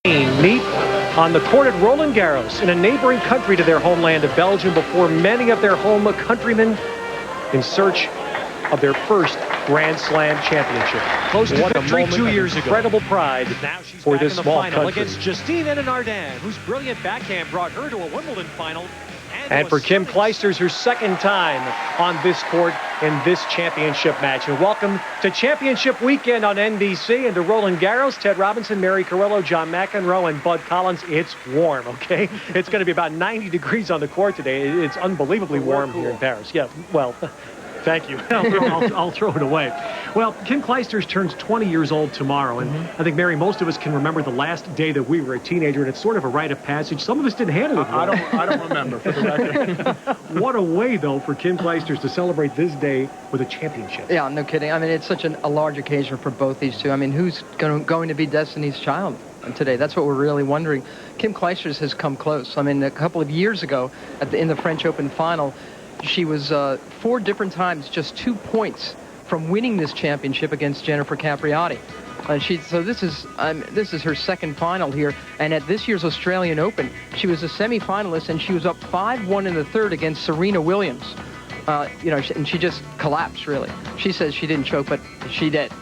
Meet on the court at Roland Garros in a neighboring country to their homeland of Belgium before many of their home countrymen in search of their first Grand Slam championship. Close to victory 2 years ago. Incredible pride Now she's for back this in the small final country. against Justine Henin-Ardenne, whose brilliant backhand brought her to a Wimbledon final. And for Kim Clijsters, her second time on this court in this championship match. And welcome to Championship Weekend on NBC and to Roland Garros. Ted Robinson, Mary Carrillo, John McEnroe, and Bud Collins. It's warm, okay? It's going to be about 90 degrees on the court today. It's unbelievably warm here in Paris. Yeah, well, thank you. I'll throw it away. Well, Kim Clijsters turns 20 years old tomorrow, and I think, Mary, most of us can remember the last day that we were a teenager, and it's sort of a rite of passage. Some of us didn't handle it well. I don't remember, for the record. What a way, though, for Kim Clijsters to celebrate this day with a championship. Yeah, no kidding. I mean, it's such a large occasion for both these two. I mean, who's going to be Destiny's Child today? That's what we're really wondering. Kim Clijsters has come close. I mean, a couple of years ago in the French Open final, she was 4 different times just 2 points from winning this championship against Jennifer Capriati. So this is her second final here. And at this year's Australian Open, she was a semifinalist, and she was up 5-1 in the third against Serena Williams. And she just collapsed, really. She says she didn't choke, but she did.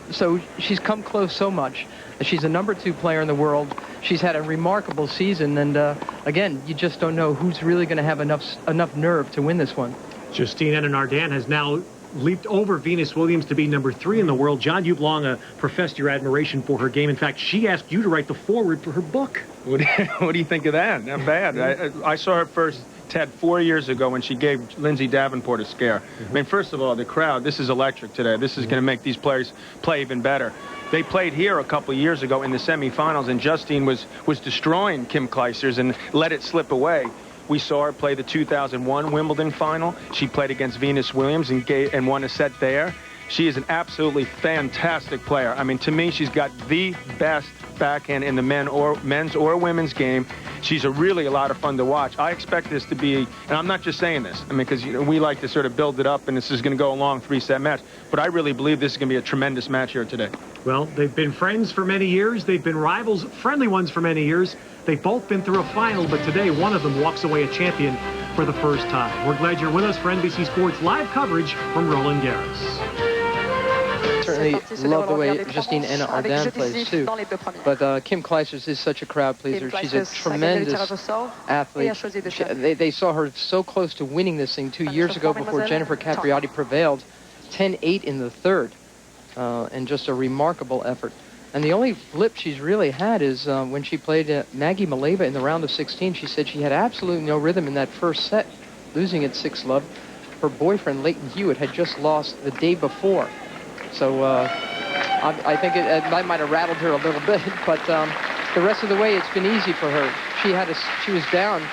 So she's come close so much. She's a #2 player in the world. She's had a remarkable season, and again, you just don't know who's really going to have enough nerve to win this one. Justine Henin-Ardenne has now leaped over Venus Williams to be #3 in the world. John, you've long professed your admiration for her game. In fact, she asked you to write the foreword for her book. What do you think of that? Not bad. I saw her first, Ted, 4 years ago when she gave Lindsay Davenport a scare. I mean, first of all, the crowd, this is electric today. This is going to make these players play even better. They played here a couple of years ago in the semifinals, and Justine was destroying Kim Clijsters and let it slip away. We saw her play the 2001 Wimbledon final. She played against Venus Williams and won a set there. She is an absolutely fantastic player. I mean, to me, she's got the best backhand in the men's or women's game. She's really a lot of fun to watch. I expect this to be, and I'm not just saying this, I mean, because we like to sort of build it up, and this is going to go a long 3-set match. But I really believe this is going to be a tremendous match here today. Well, they've been friends for many years. They've been rivals, friendly ones for many years. They've both been through a final, but today one of them walks away a champion for the first time. We're glad you're with us for NBC Sports live coverage from Roland Garros. Certainly love the way Justine Henin-Ardenne plays too. But Kim Clijsters is such a crowd pleaser. She's a tremendous athlete. They saw her so close to winning this thing 2 years ago before Jennifer Capriati prevailed, 10-8 in the third, and just a remarkable effort. And the only flip she's really had is when she played Maggie Maleva in the round of 16. She said she had absolutely no rhythm in that first set, losing at 6-love. Her boyfriend, Leighton Hewitt, had just lost the day before. So I think it might have rattled her a little bit, but the rest of the way, it's been easy for her. She was down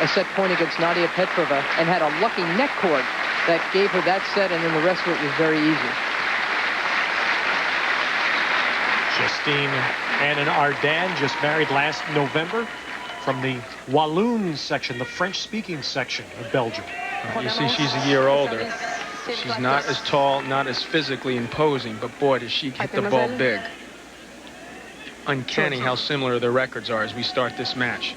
a set point against Nadia Petrova and had a lucky net cord that gave her that set, and then the rest of it was very easy. Justine Henin-Ardenne just married last November from the Walloon section, the French-speaking section of Belgium. You see, she's a year older. She's not as tall, not as physically imposing, but boy, does she hit the ball big. Uncanny how similar their records are as we start this match.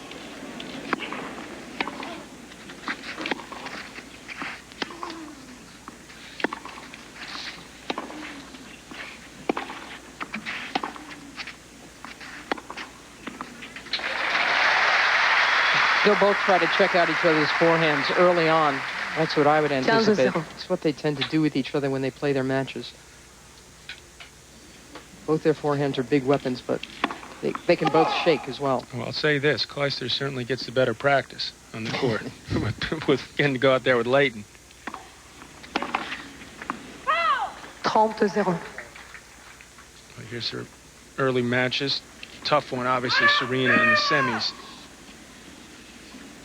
They'll both try to check out each other's forehands early on. That's what I would anticipate. It's what they tend to do with each other when they play their matches. Both their forehands are big weapons, but they can both shake as well. Well, I'll say this. Clijsters certainly gets the better practice on the court with getting to go out there with Leighton. 30-0. Here's her early matches. Tough one, obviously, Serena in the semis.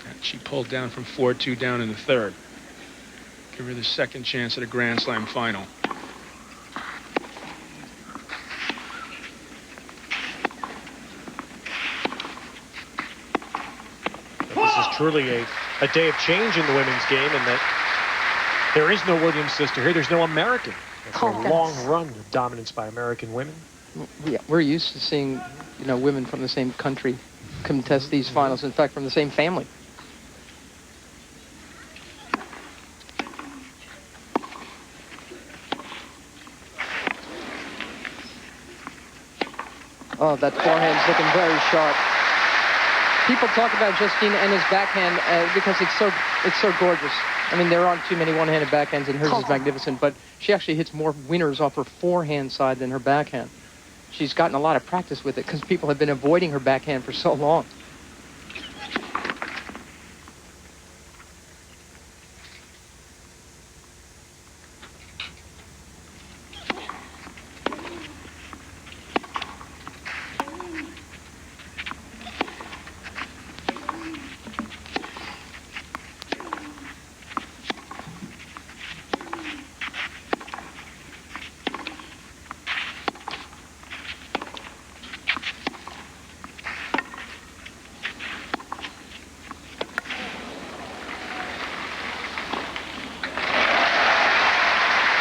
And she pulled down from 4-2 down in the third. Give her the second chance at a Grand Slam final. This is truly a day of change in the women's game, in that there is no Williams sister here. There's no American. It's a long run of dominance by American women. Yeah, we're used to seeing women from the same country contest these finals. In fact, from the same family. Oh, that forehand's looking very sharp. People talk about Justine Henin's backhand because it's so gorgeous. I mean, there aren't too many one-handed backhands, and hers is magnificent, but she actually hits more winners off her forehand side than her backhand. She's gotten a lot of practice with it because people have been avoiding her backhand for so long.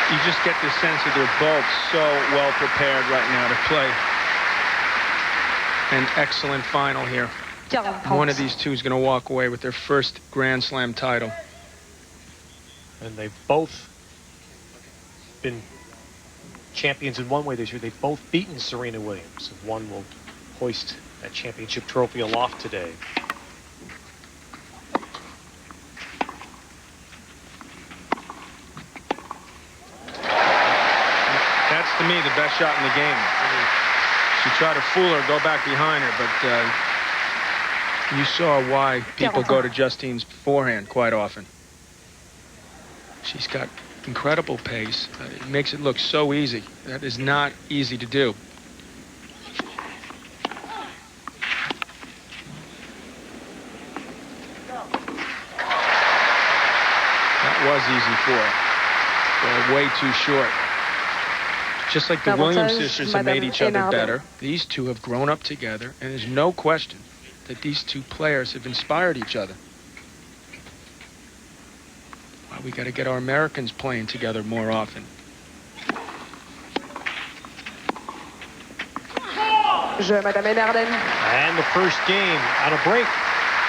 You just get the sense that they're both so well prepared right now to play an excellent final here. One of these two is going to walk away with their first Grand Slam title. And they've both been champions in one way this year. They've both beaten Serena Williams. And one will hoist that championship trophy aloft today. To me, the best shot in the game. She tried to fool her, go back behind her, but you saw why people go to Justine's forehand quite often. She's got incredible pace. It makes it look so easy. That is not easy to do. That was easy for her. Way too short. Just like the Williams sisters have made each other better, these two have grown up together, and there's no question that these two players have inspired each other. Well, we got to get our Americans playing together more often. And the first game on a break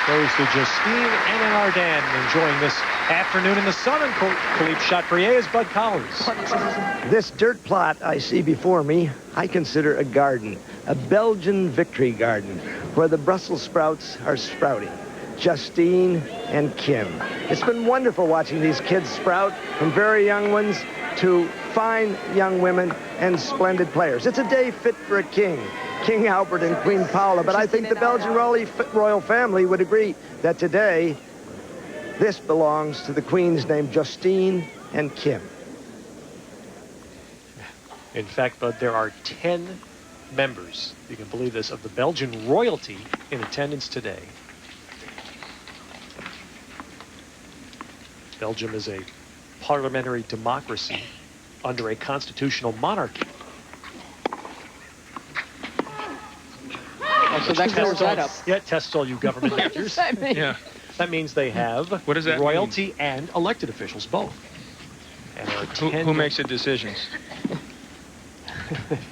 goes to Justine Henin-Ardenne, enjoying this afternoon in the sun. And Philippe Chatrier is Bud Collins. This dirt plot I see before me, I consider a garden, a Belgian victory garden, where the Brussels sprouts are sprouting. Justine and Kim. It's been wonderful watching these kids sprout, from very young ones to fine young women and splendid players. It's a day fit for a king. King Albert and Queen Paula, but I think the Belgian royal family would agree that today this belongs to the queens named Justine and Kim. In fact, Bud, there are 10 members, you can believe this, of the Belgian royalty in attendance today. Belgium is a parliamentary democracy under a constitutional monarchy. So that clears that up. Yeah, tests all you government leaders. Yeah. That means they have What does that royalty mean? and elected officials both. And there are 10 Who makes the decisions?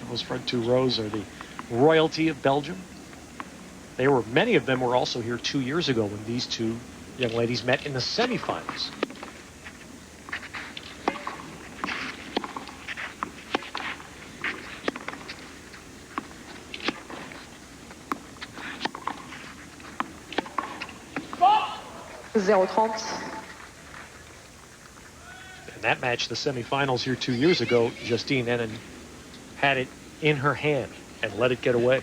Those front two rows are the royalty of Belgium. Many of them were also here 2 years ago when these two young ladies met in the semifinals. In that match, the semifinals here 2 years ago, Justine Henin had it in her hand and let it get away.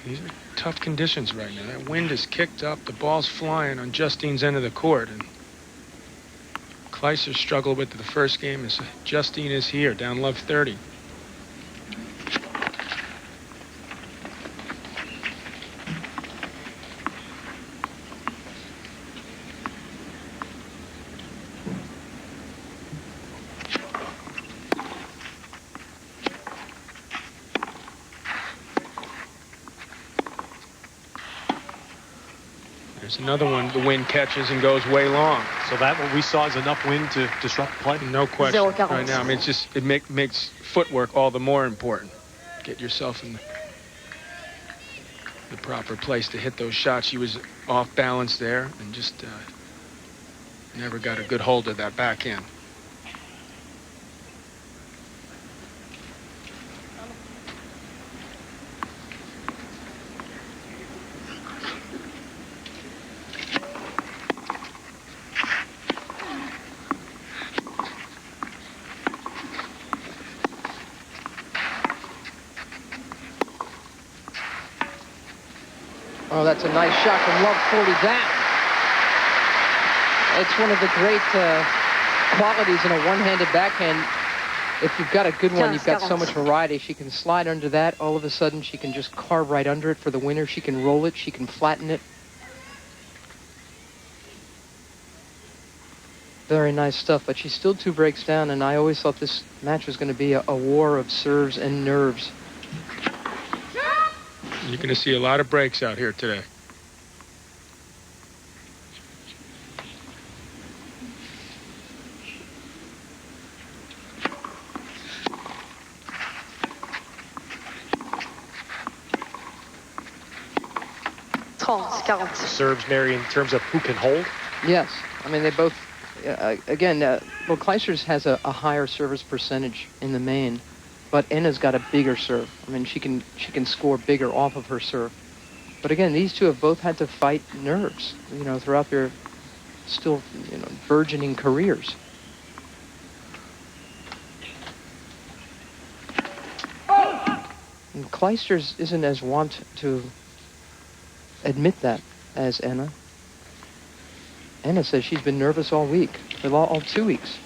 These are tough conditions right now. That wind is kicked up. The ball's flying on Justine's end of the court. And Kleiser struggled with the first game as Justine is here, down love 30. There's another one. The wind catches and goes way long. So that what we saw is enough wind to disrupt play. No question. Right now, I mean, it makes footwork all the more important. get yourself in the proper place to hit those shots. She was off balance there and just never got a good hold of that backhand. Oh, that's a nice shot from Love, 40 down. It's one of the great qualities in a one-handed backhand. If you've got a good one, you've got so much variety. She can slide under that. All of a sudden, she can just carve right under it for the winner. She can roll it. She can flatten it. Very nice stuff, but she's still 2 breaks down, and I always thought this match was going to be a war of serves and nerves. You're going to see a lot of breaks out here today. Serves, Mary, in terms of who can hold? Yes. I mean, they both, again, well, Clijsters has a higher service percentage in the main, but Enna's got a bigger serve. I mean, she can score bigger off of her serve. But again, these two have both had to fight nerves, you know, throughout their still, you know, burgeoning careers. And Clijsters isn't as wont to admit that as Enna. Enna says she's been nervous all week, all 2 weeks.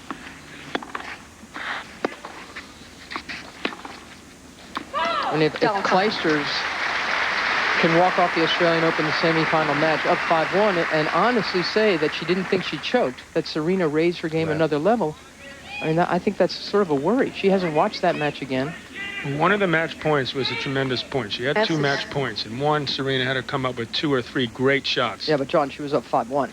And if Clijsters can walk off the Australian Open, the semifinal match, up 5-1, and honestly say that she didn't think she choked, that Serena raised her game another level, I mean, I think that's sort of a worry. She hasn't watched that match again. One of the match points was a tremendous point. She had 2 match points, and one, Serena had to come up with 2 or 3 great shots. Yeah, but John, she was up 5-1.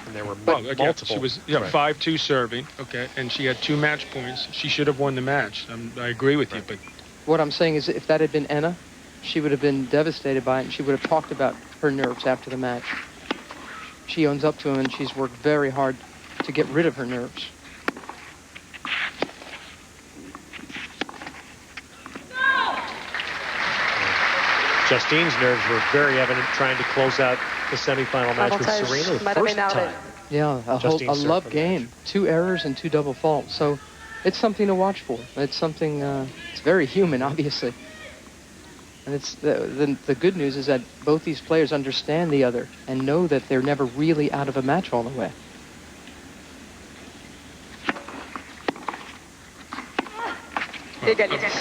And there were multiple. She was 5-2 serving, okay, and she had 2 match points. She should have won the match. I agree with you, but what I'm saying is, if that had been Enna, she would have been devastated by it, and she would have talked about her nerves after the match. She owns up to him, and she's worked very hard to get rid of her nerves. Justine's nerves were very evident trying to close out the semifinal match with Serena the first time. Yeah, a love game. 2 errors and 2 double faults. So it's something to watch for. It's something, it's very human, obviously. And it's the good news is that both these players understand the other and know that they're never really out of a match all the way.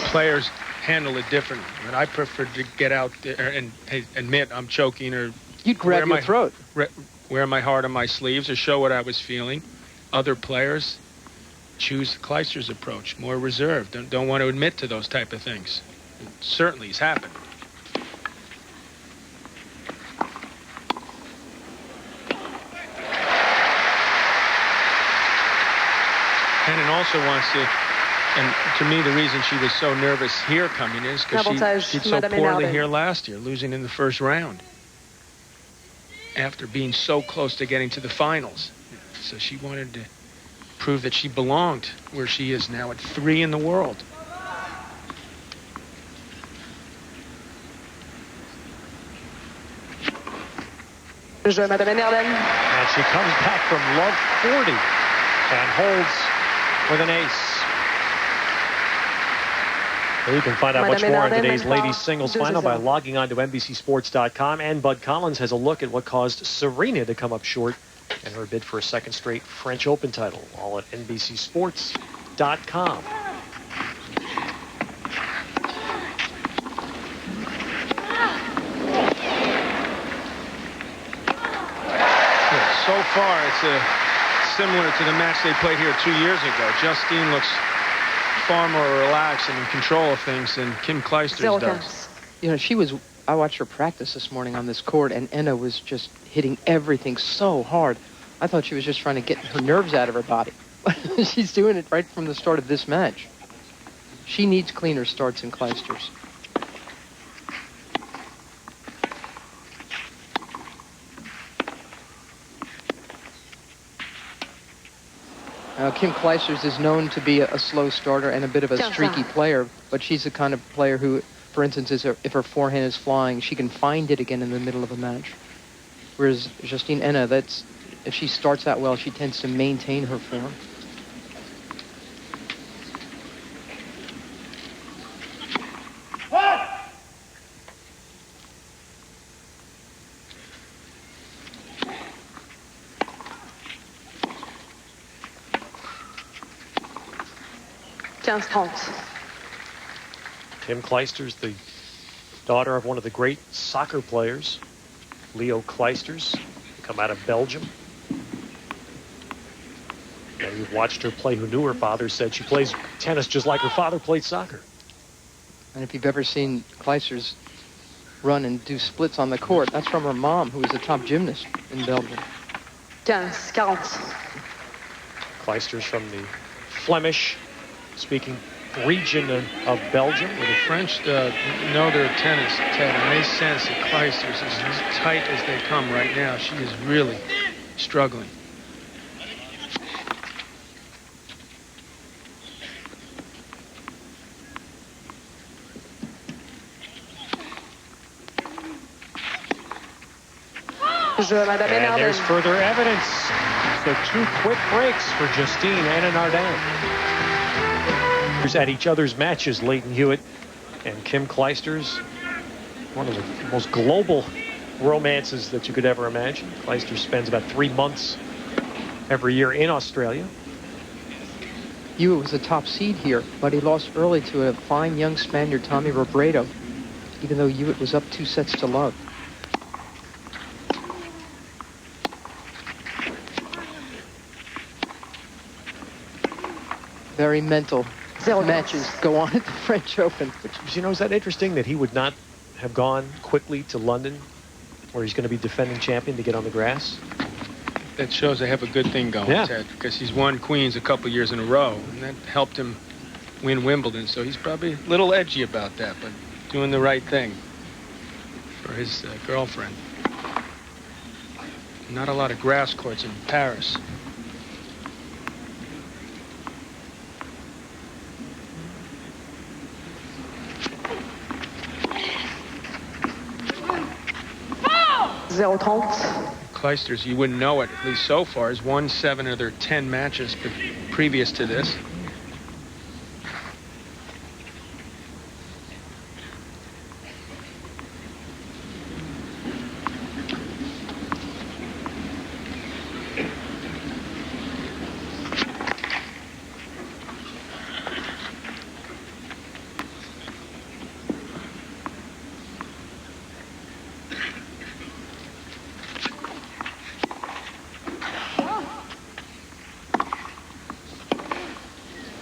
Players handle it differently. But I prefer to get out there and admit I'm choking, or you'd grab your throat, wear my heart on my sleeves, or show what I was feeling. Other players choose Clijsters' approach, more reserved, don't want to admit to those type of things. It certainly has happened. Henin also wants to, and to me, the reason she was so nervous here coming in is because she did so poorly here last year, losing in the first round after being so close to getting to the finals. So she wanted to prove that she belonged where she is now at 3 in the world. And she comes back from love 40 and holds with an ace. Well, you can find out much more in today's ladies singles final by logging on to NBCSports.com. And Bud Collins has a look at what caused Serena to come up short in her bid for a second straight French Open title, all at NBCSports.com. So far, it's similar to the match they played here 2 years ago. Justine looks far more relaxed and in control of things than Kim Clijsters does. You know, I watched her practice this morning on this court, and Enna was just hitting everything so hard. I thought she was just trying to get her nerves out of her body. She's doing it right from the start of this match. She needs cleaner starts in Clijsters. Kim Clijsters is known to be a slow starter and a bit of a streaky player, but she's the kind of player who, for instance, if her forehand is flying, she can find it again in the middle of a match. Whereas Justine Henin, if she starts out well, she tends to maintain her form. Kim Clijsters, the daughter of one of the great soccer players, Leo Clijsters, come out of Belgium. And you've watched her play, who knew her father, said she plays tennis just like her father played soccer. And if you've ever seen Clijsters run and do splits on the court, that's from her mom, who was a top gymnast in Belgium. 15-40. Clijsters from the Flemish-speaking region of Belgium. Well, the French know their tennis, Ted, and they sense that Clijsters is as tight as they come right now. She is really struggling. And there's further evidence. So 2 quick breaks for Justine and Ardenne. At each other's matches, Leighton Hewitt and Kim Clijsters. One of the most global romances that you could ever imagine. Clijsters spends about 3 months every year in Australia. Hewitt was a top seed here, but he lost early to a fine young Spaniard, Tommy Robredo, even though Hewitt was up 2 sets to love. Very mental matches go on at the French Open. Which, you know, is that interesting that he would not have gone quickly to London, where he's going to be defending champion, to get on the grass? That shows they have a good thing going, yeah. Ted, because he's won Queens a couple years in a row, and that helped him win Wimbledon, so he's probably a little edgy about that, but doing the right thing for his girlfriend. Not a lot of grass courts in Paris. Clijsters, you wouldn't know it, at least so far, has won 7 of their 10 matches previous to this.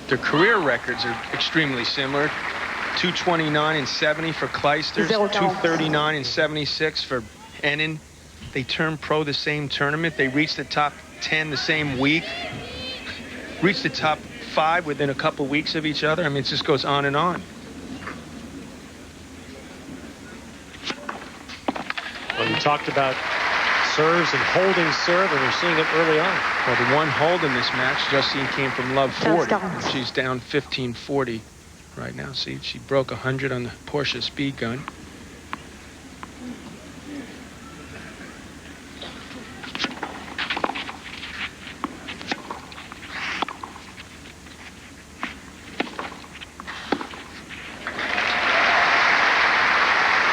Their career records are extremely similar. 229 and 70 for Clijsters, 239 and 76 for Henin. They turned pro the same tournament. They reached the top 10 the same week. Reached the top 5 within a couple weeks of each other. I mean, it just goes on and on. Well, you talked about serves and holding serve, and we're seeing it early on. Well, the one hold in this match, Justine came from love 40. She's down 15-40 right now. See, she broke 100 on the Porsche speed gun.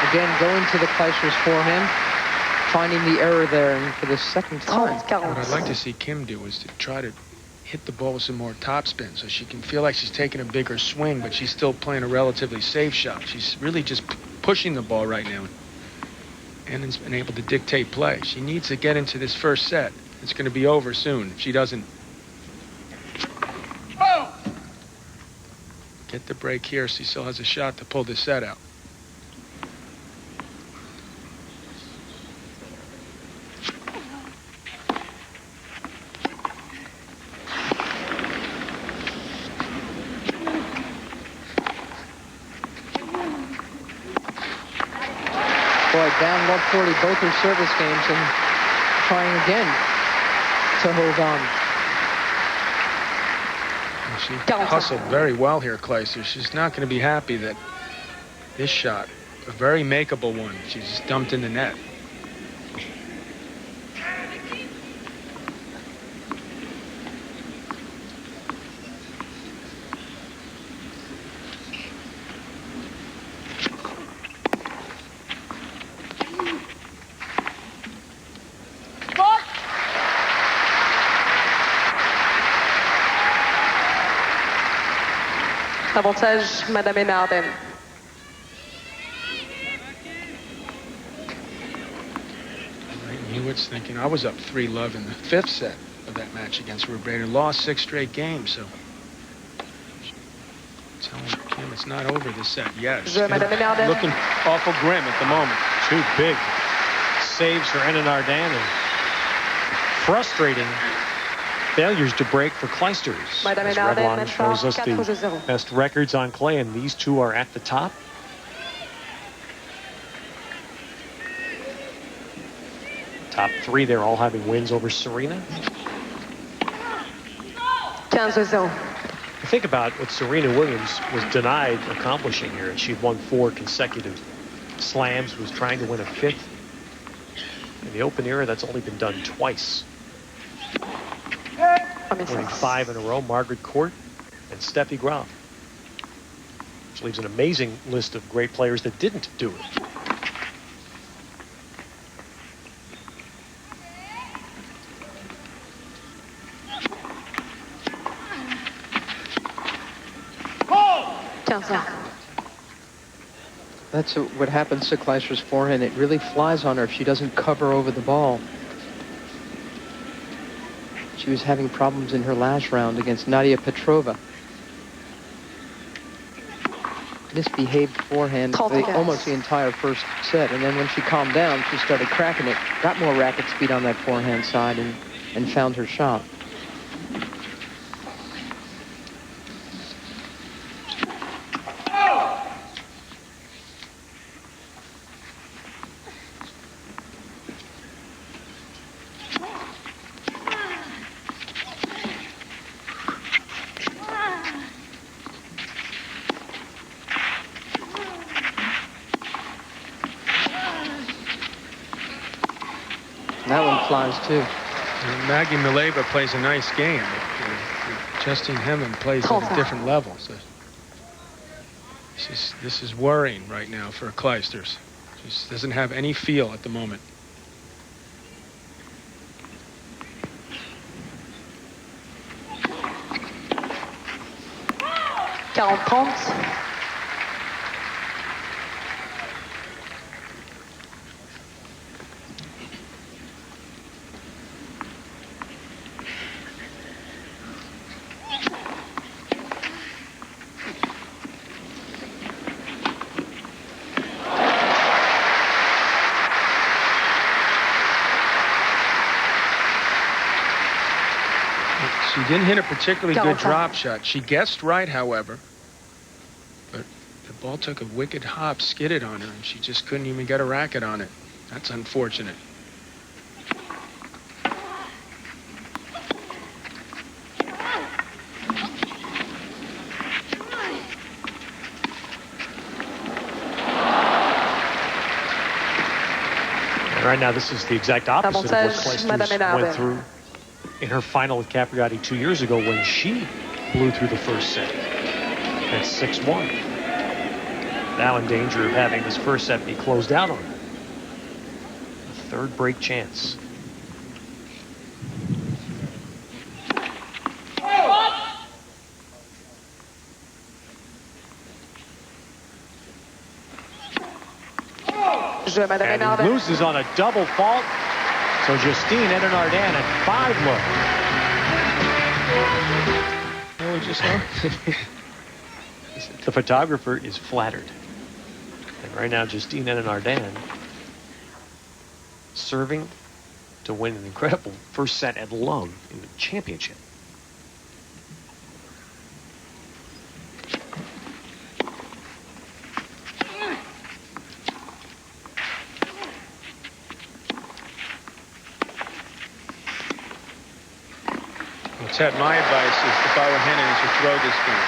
Again, going to the Clijsters forehand, finding the error there, and for the second time. What I'd like to see Kim do is to try to hit the ball with some more topspin so she can feel like she's taking a bigger swing, but she's still playing a relatively safe shot. She's really just pushing the ball right now. And has been able to dictate play. She needs to get into this first set. It's going to be over soon if she doesn't get the break here. She still has a shot to pull this set out. Down love 40 both her service games and trying again to hold on. She hustled very well here, Clijsters. She's not going to be happy that this shot, a very makeable one, she just dumped in the net. Avantage, Madame Enarden. Hewitt's thinking, I was up 3-love in the 5th set of that match against Ruth Bader. Lost 6 straight games, so telling Kim it's not over this set yet. Looking awful grim at the moment. 2 big saves for Anna Nardan and frustrating failures to break for Clijsters. As Revlon shows us the best records on clay, and these two are at the top. Top 3, they're all having wins over Serena. 15-0. Think about what Serena Williams was denied accomplishing here. She'd won 4 consecutive slams, was trying to win a 5th. In the Open era, that's only been done twice. Winning 5 in a row, Margaret Court and Steffi Graf. Which leaves an amazing list of great players that didn't do it. That's what happens to Clijster's forehand. It really flies on her if she doesn't cover over the ball. She was having problems in her last round against Nadia Petrova. Misbehaved forehand almost the entire first set, and then when she calmed down, she started cracking it, got more racket speed on that forehand side, and found her shot. That one flies too. And Maggie Mileva plays a nice game. But, Justine Henin plays at a different level. So this is worrying right now for Clijsters. She doesn't have any feel at the moment. She didn't hit a particularly good drop shot. She guessed right, however, but the ball took a wicked hop, skidded on her, and she just couldn't even get a racket on it. That's unfortunate. And right now, this is the exact opposite of what Clijsters went through in her final with Capriati 2 years ago when she blew through the first set. That's 6-1. Now in danger of having this first set be closed out on her. A 3rd break chance. And he loses on a double fault. So Justine Henin-Nardan at 5-love. The photographer is flattered. And right now, Justine Henin-Nardan serving to win an incredible first set at love in the championship. Ted, my advice is, if I were Henin, is to throw this game.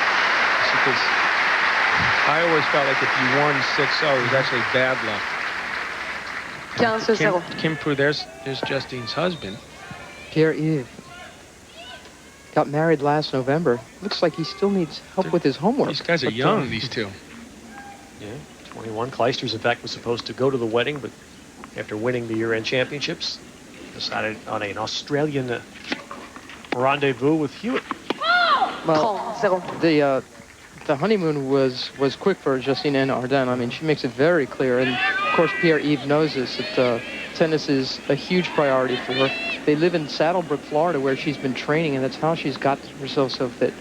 Because I always felt like if you won 6-0, it was actually bad luck. 15-0. Kim Prue, there's Justine's husband. Pierre-Yves got married last November. Looks like he still needs help with his homework. These guys are young, these two. Yeah, 21. Clijsters, in fact, was supposed to go to the wedding, but after winning the year-end championships, decided on an Australian rendezvous with Hewitt. Well, 30-0. the honeymoon was quick for Justine Henin Ardenne. I mean, she makes it very clear, and of course Pierre-Yves knows this, that tennis is a huge priority for her. They live in Saddlebrook, Florida, where she's been training, and that's how she's got herself so fit.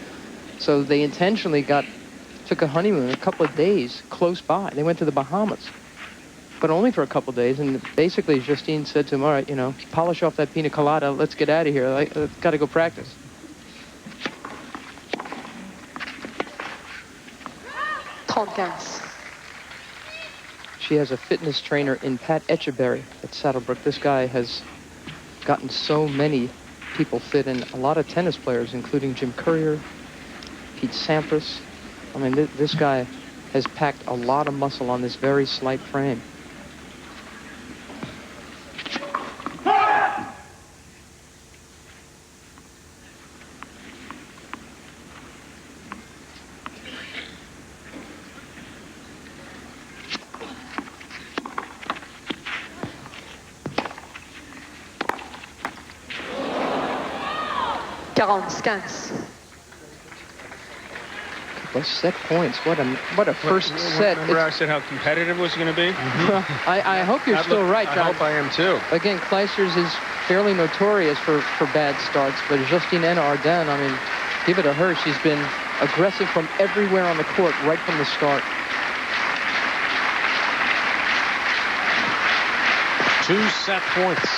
So they intentionally took a honeymoon a couple of days close by. They went to the Bahamas, but only for a couple of days. And basically, Justine said to him, "All right, you know, polish off that pina colada. Let's get out of here. I've got to go practice." She has a fitness trainer in Pat Etcheberry at Saddlebrook. This guy has gotten so many people fit, and a lot of tennis players, including Jim Courier, Pete Sampras. I mean, this guy has packed a lot of muscle on this very slight frame. Let's set points. What a first set. Remember I said how competitive it was going to be? I hope you're still right, John. I hope I am too. Again, Clijsters is fairly notorious for bad starts, but Justine Henin Ardenne, I mean, give it to her. She's been aggressive from everywhere on the court right from the start. 2 set points.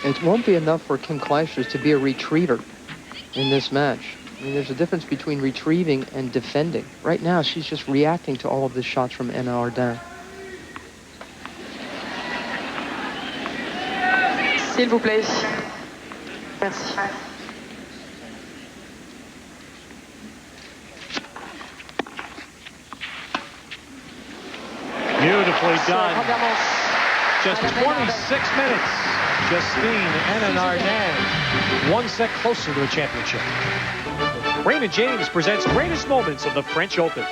It won't be enough for Kim Clijsters to be a retriever in this match. I mean, there's a difference between retrieving and defending. Right now, she's just reacting to all of the shots from Henin Ardenne. S'il vous plaît. Merci. Beautifully done. Just 26 minutes. Justine Henin Ardenne, 1 set closer to the championship. Raymond James presents greatest moments of the French Open.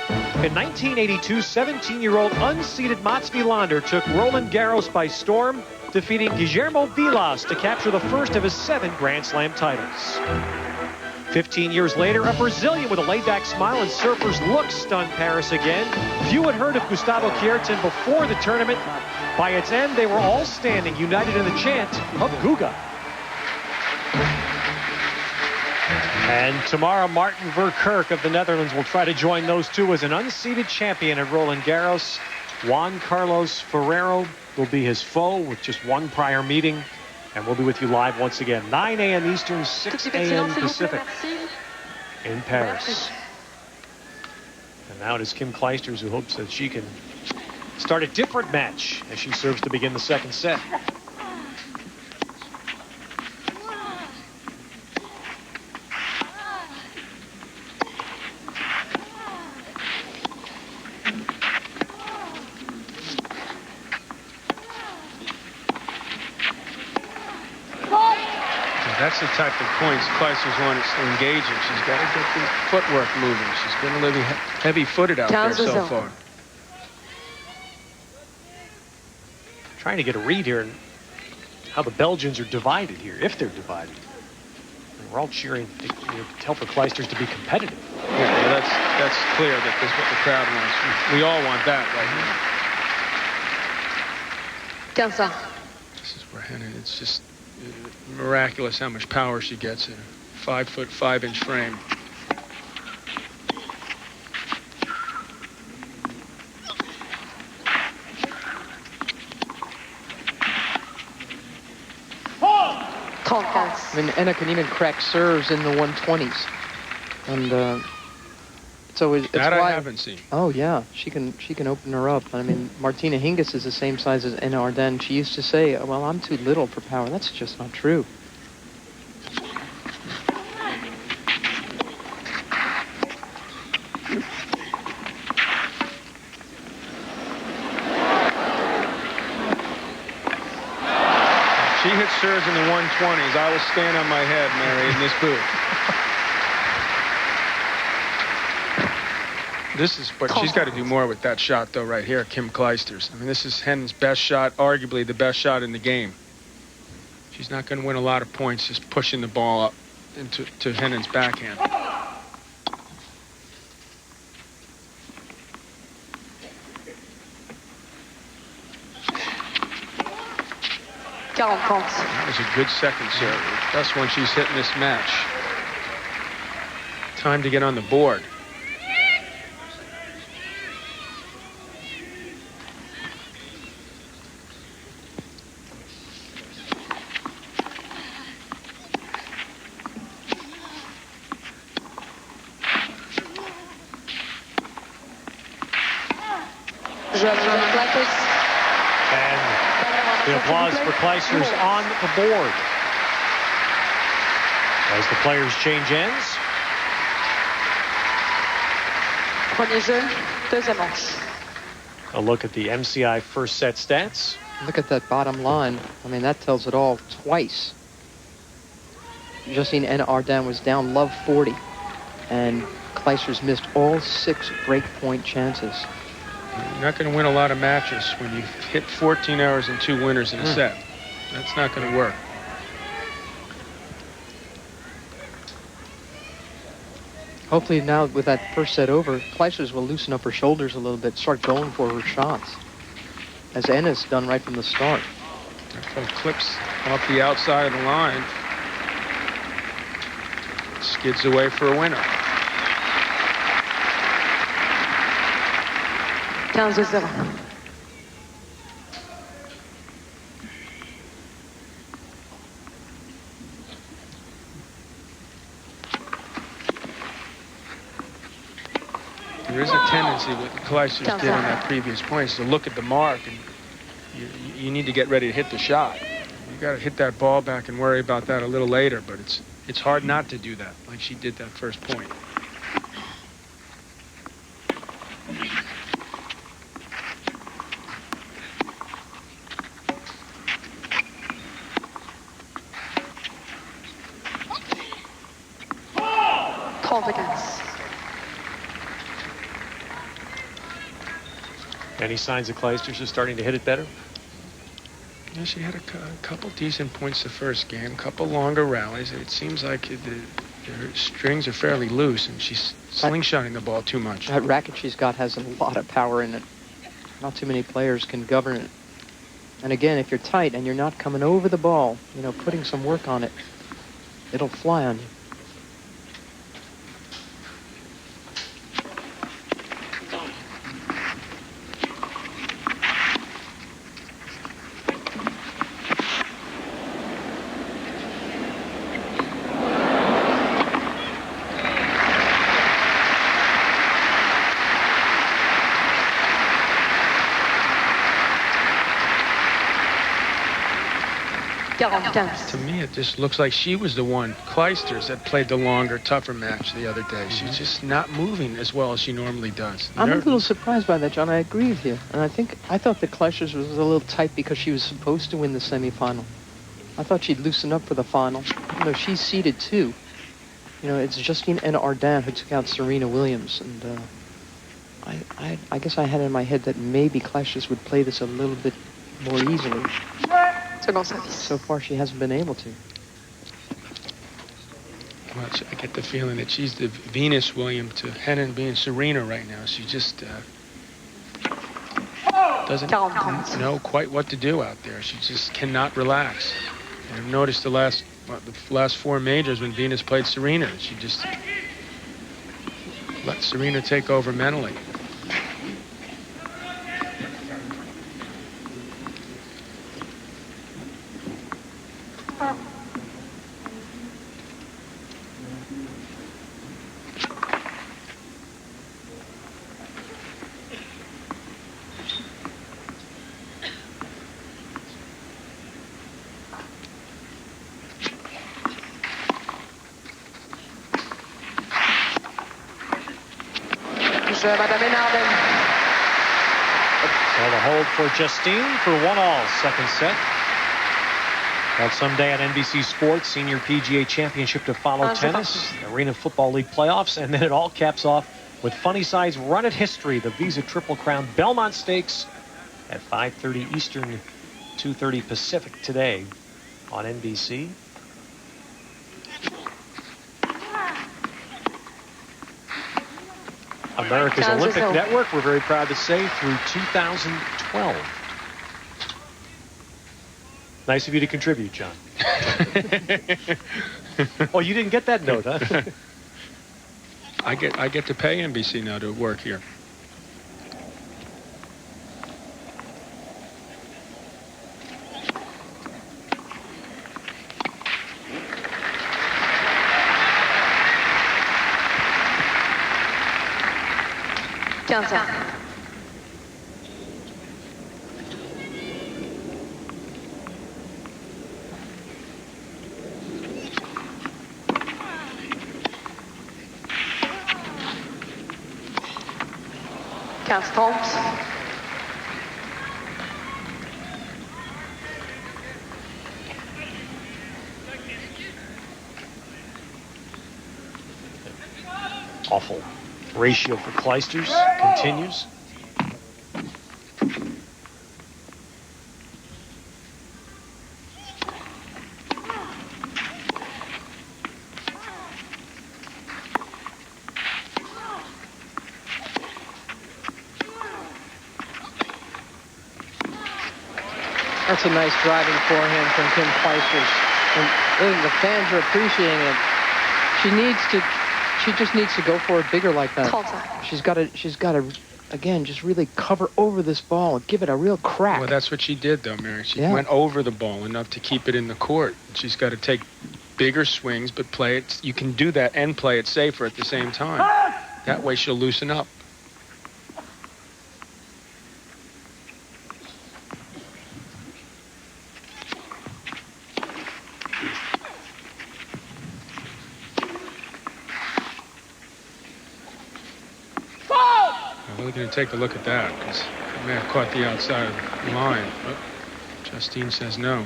In 1982, 17-year-old unseeded Mats Wilander took Roland Garros by storm, defeating Guillermo Vilas to capture the first of his 7 Grand Slam titles. 15 years later, a Brazilian with a laid-back smile and surfer's look stunned Paris again. Few had heard of Gustavo Kuerten before the tournament. By its end, they were all standing, united in the chant of Guga. And tomorrow, Martin Verkerk of the Netherlands will try to join those two as an unseeded champion at Roland Garros. Juan Carlos Ferrero will be his foe with just 1 prior meeting. And we'll be with you live once again, 9 a.m. Eastern, 6 a.m. Pacific in Paris. And now it is Kim Clijsters who hopes that she can start a different match as she serves to begin the 2nd set. That's the type of points Clijsters wants to engage in. She's got to get the footwork moving. She's been a little heavy-footed out there so far. Trying to get a read here on how the Belgians are divided here, if they're divided. And we're all cheering to tell for Clijsters to be competitive. Yeah, that's clear that that's what the crowd wants. We all want that right now. 15. This is where Henin, it's just miraculous how much power she gets in a 5-foot 5-inch frame. I mean, Enna can even crack serves in the 120s, and it's that why I haven't seen. Oh yeah, she can open her up. I mean, Martina Hingis is the same size as Enna Arden. She used to say, "Well, I'm too little for power." That's just not true. She hits serves in the 120s. I will stand on my head, Mary, in this booth. This is, but she's got to do more with that shot, though, right here, Kim Clijsters. I mean, this is Henen's best shot, arguably the best shot in the game. She's not going to win a lot of points just pushing the ball up into Henen's backhand. That was a good second serve. Best one she's hit in this match. Time to get on the board. The applause for Clijsters on the board as the players change ends. Premier jeu, deuxième manche. A look at the MCI first set stats. Look at that bottom line. I mean, that tells it all. Twice, Justine Enna Arden was down love 40, and Clijsters missed all 6 break-point chances. You're not going to win a lot of matches when you hit 14 errors and 2 winners in a set. That's not going to work. Hopefully now with that first set over, Clijsters will loosen up her shoulders a little bit, start going for her shots, as Enna's done right from the start. That clips off the outside of the line. Skids away for a winner. 15-0. There is a tendency what Clijsters did on that previous point is to look at the mark, and you need to get ready to hit the shot. You got to hit that ball back and worry about that a little later, but it's hard not to do that like she did that first point. Any signs of Clijsters are starting to hit it better? Yeah, she had a couple decent points the first game, a couple longer rallies. It seems like her strings are fairly loose, and she's slingshotting the ball too much. That racket she's got has a lot of power in it. Not too many players can govern it. And again, if you're tight and you're not coming over the ball, you know, putting some work on it, it'll fly on you. To me, it just looks like she was the one, Clijsters, that played the longer, tougher match the other day. She's just not moving as well as she normally does. I'm a little surprised by that, John. I agree with you. And I thought that Clijsters was a little tight because she was supposed to win the semifinal. I thought she'd loosen up for the final. Even though she's seeded too. You know, it's Justine Enna Arden who took out Serena Williams. And I guess I had in my head that maybe Clijsters would play this a little bit more easily. So far, she hasn't been able to. Well, I get the feeling that she's the Venus Williams to Henin being Serena right now. She just doesn't know quite what to do out there. She just cannot relax. I've noticed the last 4 majors when Venus played Serena, she just let Serena take over mentally. Madame Hénarden. So the hold for Justine for 1-all, second set. Well, someday on NBC Sports, Senior PGA Championship to follow, tennis, Arena Football League playoffs, and then it all caps off with Funny Side's Run at History, the Visa Triple Crown Belmont Stakes at 5:30 Eastern, 2:30 Pacific today on NBC. America's Olympic Network, we're very proud to say, through 2012. Nice of you to contribute, John. Oh, you didn't get that note, huh? I get to pay NBC now to work here. Awful ratio for Clijsters continues. That's a nice driving forehand from Kim Clijsters. And the fans are appreciating it. She just needs to go for it bigger like that. She's got to, again, just really cover over this ball and give it a real crack. Well, that's what she did, though, Mary. She went over the ball enough to keep it in the court. She's got to take bigger swings, but play it. You can do that and play it safer at the same time. That way she'll loosen up. We're going to take a look at that because I may have caught the outside of the line. But Justine says no.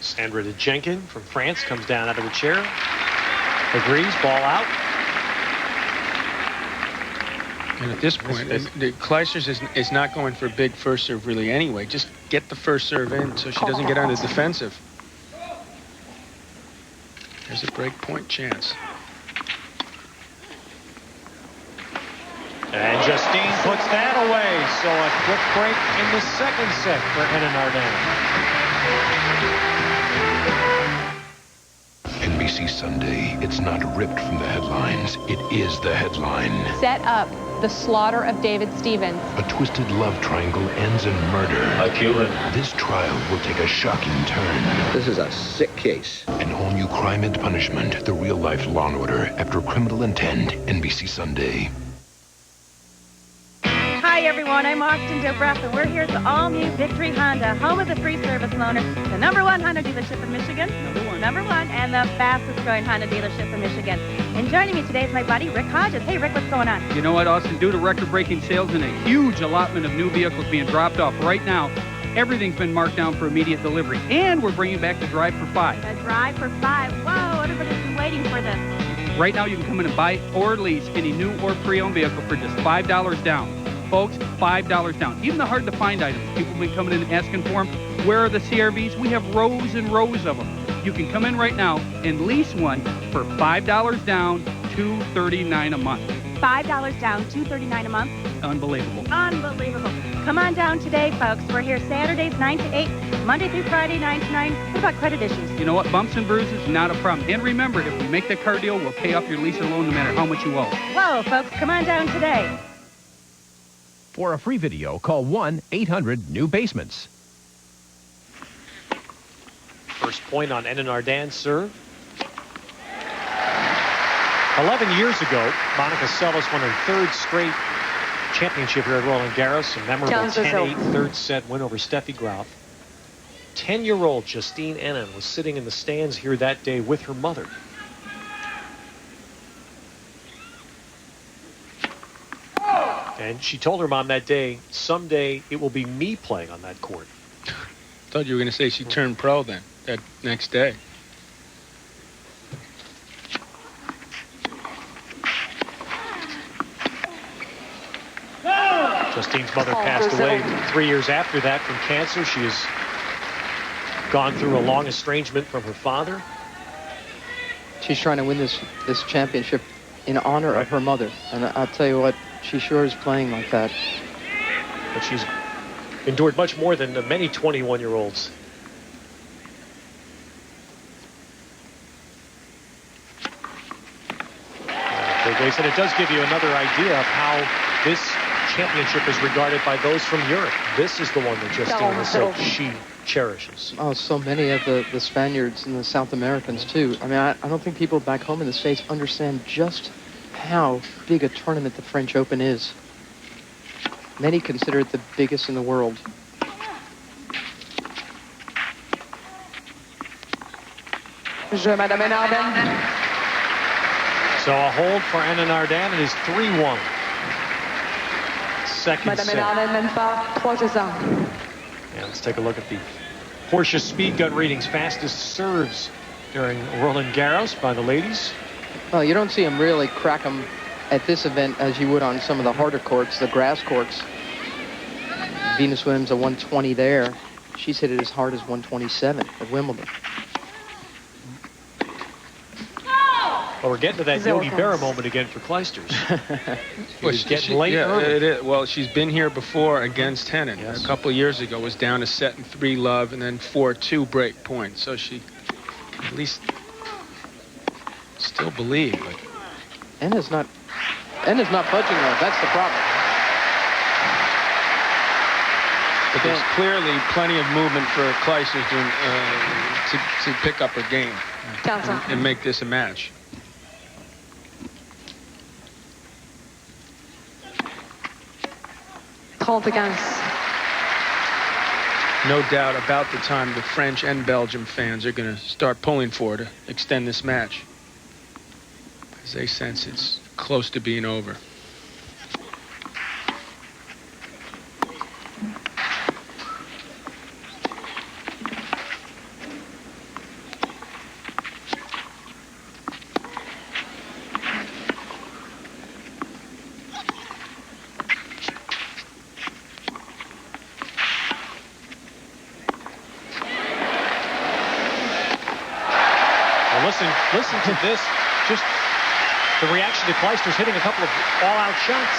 Sandra de Jenkin from France comes down out of the chair. Agrees, ball out. And at this point, the Clijsters is not going for a big first serve really anyway. Just get the first serve in so she doesn't get on the defensive. There's a break point chance. And Justine puts that away. So a quick break in the second set for Henna Nardin. NBC Sunday, it's not ripped from the headlines. It is the headline. Set up the slaughter of David Stevens. A twisted love triangle ends in murder. I killed him. This trial will take a shocking turn. This is a sick case. An all-new Crime and Punishment, the real-life Law & Order, after Criminal Intent, NBC Sunday. Hi everyone, I'm Austin Dobreff, and we're here at the all-new Victory Honda, home of the free service loaner, the #1 Honda dealership in Michigan, number one, and the fastest growing Honda dealership in Michigan. And joining me today is my buddy Rick Hodges. Hey Rick, what's going on? You know what, Austin, due to record-breaking sales and a huge allotment of new vehicles being dropped off right now, everything's been marked down for immediate delivery, and we're bringing back the Drive for 5. The Drive for 5, whoa, everybody's been waiting for this. Right now you can come in and buy or lease any new or pre-owned vehicle for just $5 down. Folks, $5 down. Even the hard-to-find items. People have been coming in and asking for them. Where are the CRVs? We have rows and rows of them. You can come in right now and lease one for $5 down, $239 a month. $5 down, $239 a month? Unbelievable. Unbelievable. come on down today, folks. We're here Saturdays 9 to 8, Monday through Friday 9 to 9. What about credit issues? You know what? Bumps and bruises, not a problem. And remember, if we make that car deal, we'll pay off your lease or loan no matter how much you owe. Whoa, folks, come on down today. For a free video, call 1-800-NEW-BASEMENTS. First point on Enan Ardan's serve. 11 years ago, Monica Seles won her third straight championship here at Roland Garros. A memorable 10-8 third set win over Steffi Graf. 10-year-old Justine Henin was sitting in the stands here that day with her mother. And she told her mom that day, someday it will be me playing on that court. Thought you were going to say she turned pro then, that next day. Justine's mother passed away 3 years after that from cancer. She has gone through a long estrangement from her father. She's trying to win this championship in honor of her mother. And I'll tell you what, she sure is playing like that. But she's endured much more than many 21-year-olds. Big ace, and it does give you another idea of how this championship is regarded by those from Europe. This is the one that Justine has said she cherishes. Oh, so many of the Spaniards and the South Americans, too. I mean, I don't think people back home in the States understand just how big a tournament the French Open is. Many consider it the biggest in the world. Je, Madame Enan Ardan. So a hold for Enan Ardan. It is 3-1. Second Madame set. Enan Ardan mène par 3-1. Yeah, let's take a look at the Porsche Speed Gun readings. Fastest serves during Roland Garros by the ladies. Well, you don't see them really crack them at this event as you would on some of the harder courts, the grass courts. Venus Williams a 120 there. She's hit it as hard as 127 at Wimbledon. Well, we're getting to that Yogi Berra moment again for Clijsters. She's getting late early. It is. Well, she's been here before against Henin. Yes. A couple of years ago was down a set and 3 love and then 4-2 break point. So she at least still believe. But Enna's not budging though. That's the problem. But there's clearly plenty of movement for Clijsters to pick up her game and make this a match. No doubt about the time the French and Belgium fans are going to start pulling for to extend this match, because they sense it's close to being over. Listen to this. Just the reaction to Clijsters hitting a couple of all-out shots.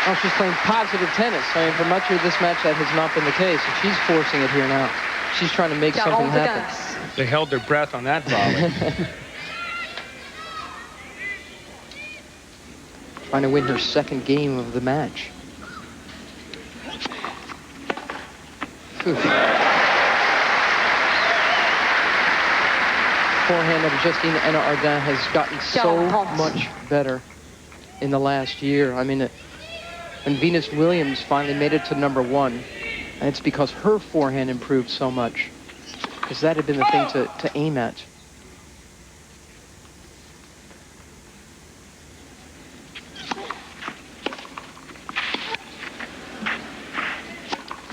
Oh, she's playing positive tennis. I mean, for much of this match, that has not been the case. And she's forcing it here now. She's trying to make something happen. They held their breath on that volley. Trying to win her second game of the match. Forehand of Justine Henin Ardan has gotten so much better in the last year. I mean, when Venus Williams finally made it to #1, and it's because her forehand improved so much, because that had been the thing to aim at.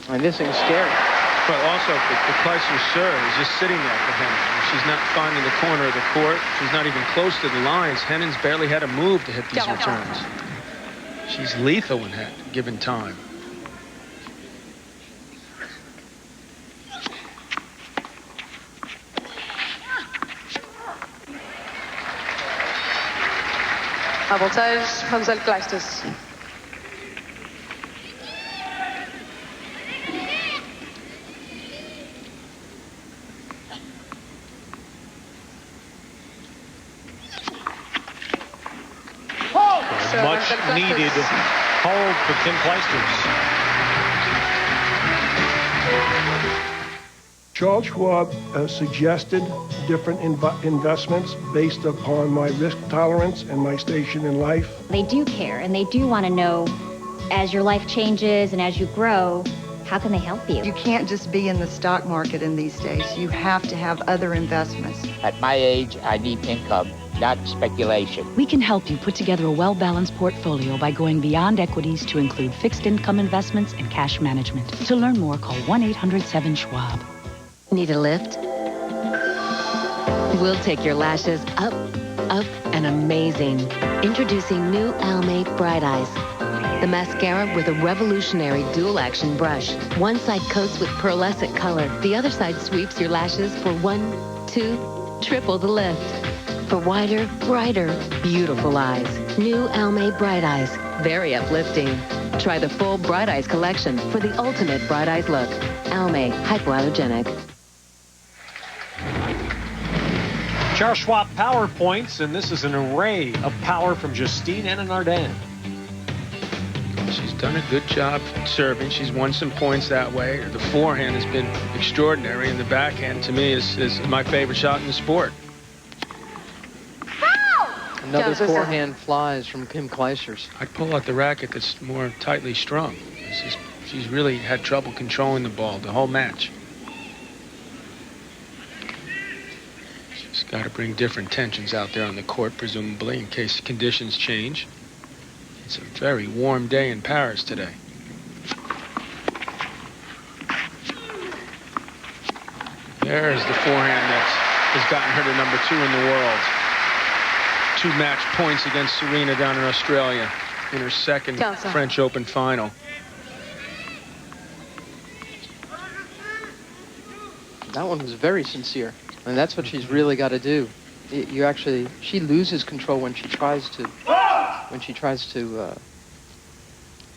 And this thing's scary. But also, the Clijsters serve is just sitting there for Henin. She's not finding the corner of the court. She's not even close to the lines. Henin's barely had a move to hit these returns. She's lethal when given time. Avantage, Mademoiselle Clijsters. Much needed hold for Kim Clijsters. Charles Schwab suggested different investments based upon my risk tolerance and my station in life. They do care, and they do want to know, as your life changes and as you grow, how can they help you? You can't just be in the stock market in these days. You have to have other investments. At my age, I need income, not speculation. We can help you put together a well-balanced portfolio by going beyond equities to include fixed income investments and cash management. To learn more, call 1-800-7-SCHWAB. Need a lift? We'll take your lashes up, up, and amazing. Introducing new Almay Bright Eyes. The mascara with a revolutionary dual-action brush. One side coats with pearlescent color. The other side sweeps your lashes for 1, 2, triple the lift. For wider, brighter, beautiful eyes. New Almay Bright Eyes. Very uplifting. Try the full Bright Eyes collection for the ultimate Bright Eyes look. Almay Hypoallergenic. Charles Schwab power points, and this is an array of power from Justine Henin-Ardenne. She's done a good job serving. She's won some points that way. The forehand has been extraordinary, and the backhand, to me, is my favorite shot in the sport. Another forehand flies from Kim Clijsters. I'd pull out the racket that's more tightly strung. She's really had trouble controlling the ball the whole match. She's got to bring different tensions out there on the court, presumably, in case conditions change. It's a very warm day in Paris today. There's the forehand that has gotten her to #2 in the world. 2 match points against Serena down in Australia in her second French Open final. That one was very sincere. And that's what she's really got to do. She loses control when she tries to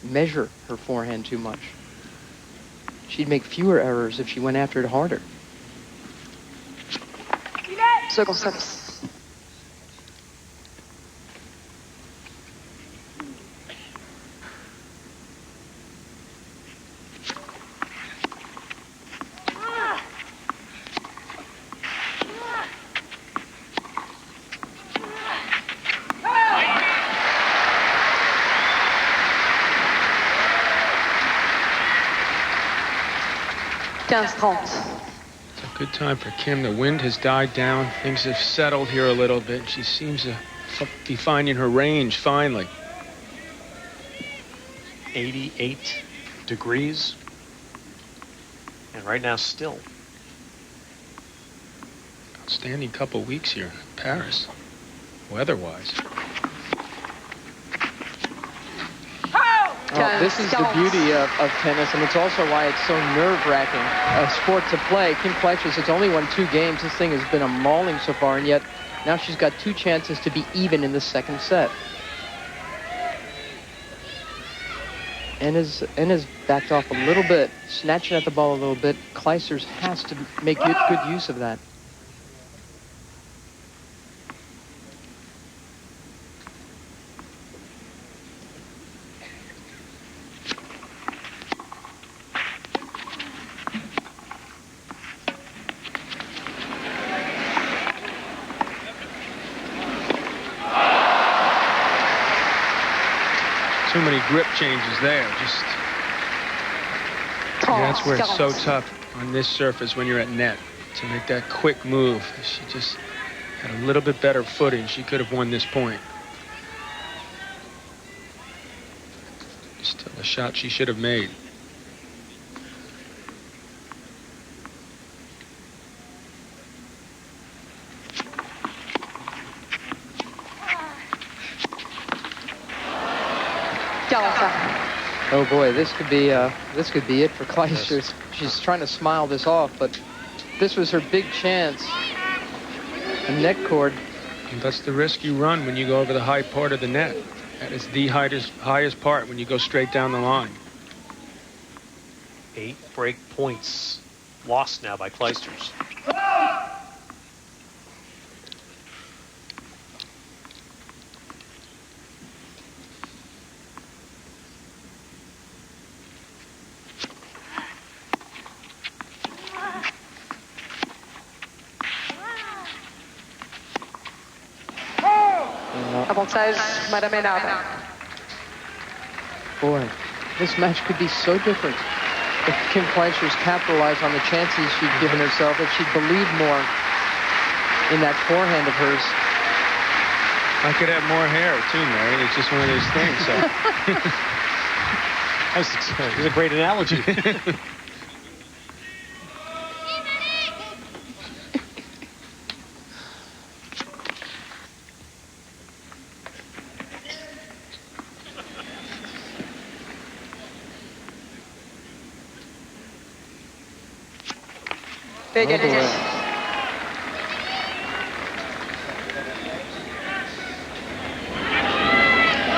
measure her forehand too much. She'd make fewer errors if she went after it harder. Second service. It's a good time for Kim. The wind has died down. Things have settled here a little bit. She seems to be finding her range finally. 88 degrees. And right now still. Outstanding couple weeks here in Paris, weather-wise. Oh, this is the beauty of tennis, and it's also why it's so nerve-wracking a sport to play. Kim Clijsters has only won 2 games. This thing has been a mauling so far, and yet now she's got 2 chances to be even in the second set. Henin's backed off a little bit, snatching at the ball a little bit. Clijsters has to make good use of that. Too many grip changes there. That's where it's so tough on this surface when you're at net to make that quick move. She just had a little bit better footing. She could have won this point. Still a shot she should have made. Oh boy, this could be it for Clijsters. She's trying to smile this off, but this was her big chance. A net cord. And that's the risk you run when you go over the high part of the net. That is the highest part when you go straight down the line. 8 break points lost now by Clijsters. Avantage, Madame Hénard. Boy, this match could be so different if Kim Clijsters capitalized on the chances she'd given herself, if she'd believed more in that forehand of hers. I could have more hair, too, Mary. It's just one of those things. So. That's a great analogy.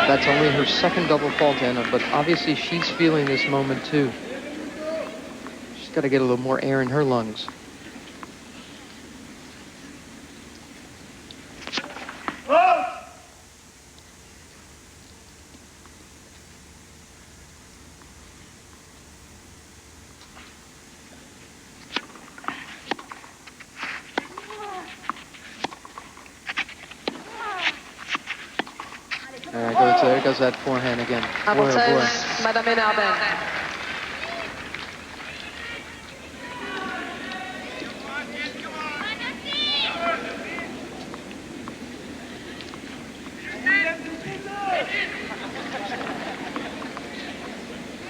That's only her second double fault, Anna, but obviously she's feeling this moment too. She's got to get a little more air in her lungs. There goes that forehand again. Boy, oh boy. Madame Hénard.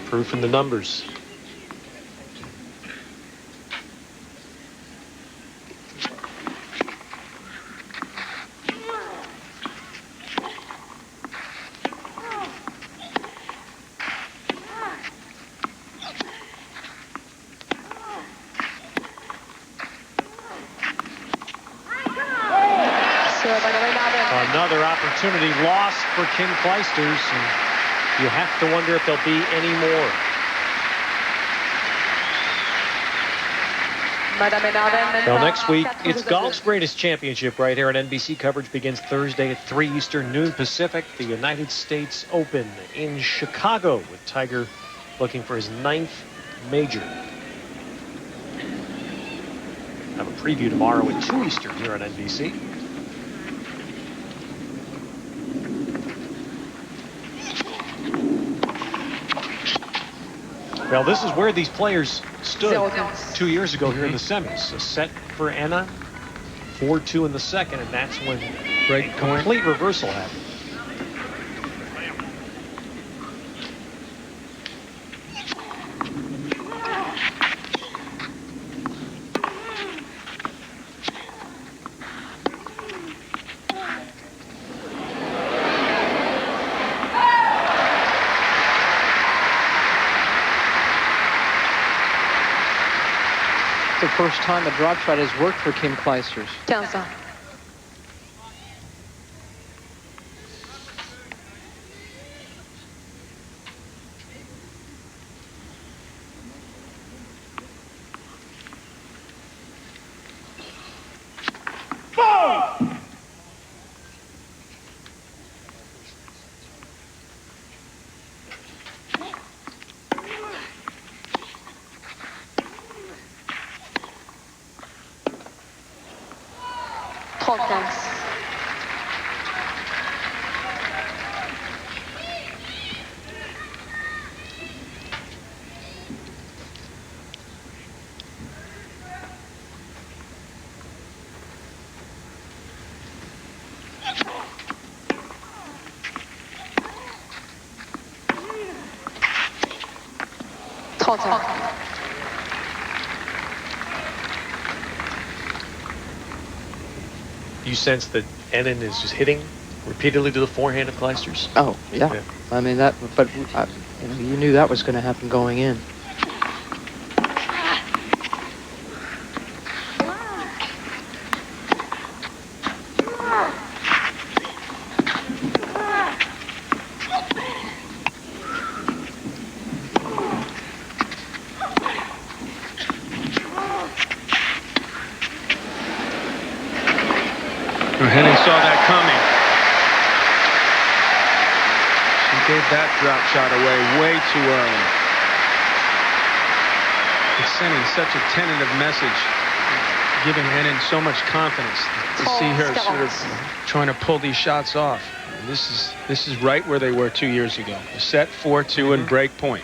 Proof in the numbers. Another opportunity lost for Kim Clijsters, and you have to wonder if there'll be any more. Well, next week, it's golf's greatest championship right here on NBC. Coverage begins Thursday at 3 Eastern, noon Pacific. The United States Open in Chicago, with Tiger looking for his 9th major. Have a preview tomorrow at 2 Eastern here on NBC. Well, this is where these players stood 2 years ago here in the semis. A set for Anna, 4-2 in the second, and that's when complete reversal happened. The first time a drop shot has worked for Kim Clijsters. 15. You sense that Ennen is just hitting repeatedly to the forehand of Clijsters? Oh, yeah. I mean, that, but you knew that was going to happen going in. Henning saw that coming. She gave that drop shot away way too early. It's sending such a tentative message, giving Henning so much confidence to see her sort of trying to pull these shots off. And this is right where they were 2 years ago. A set 4-2 and break point.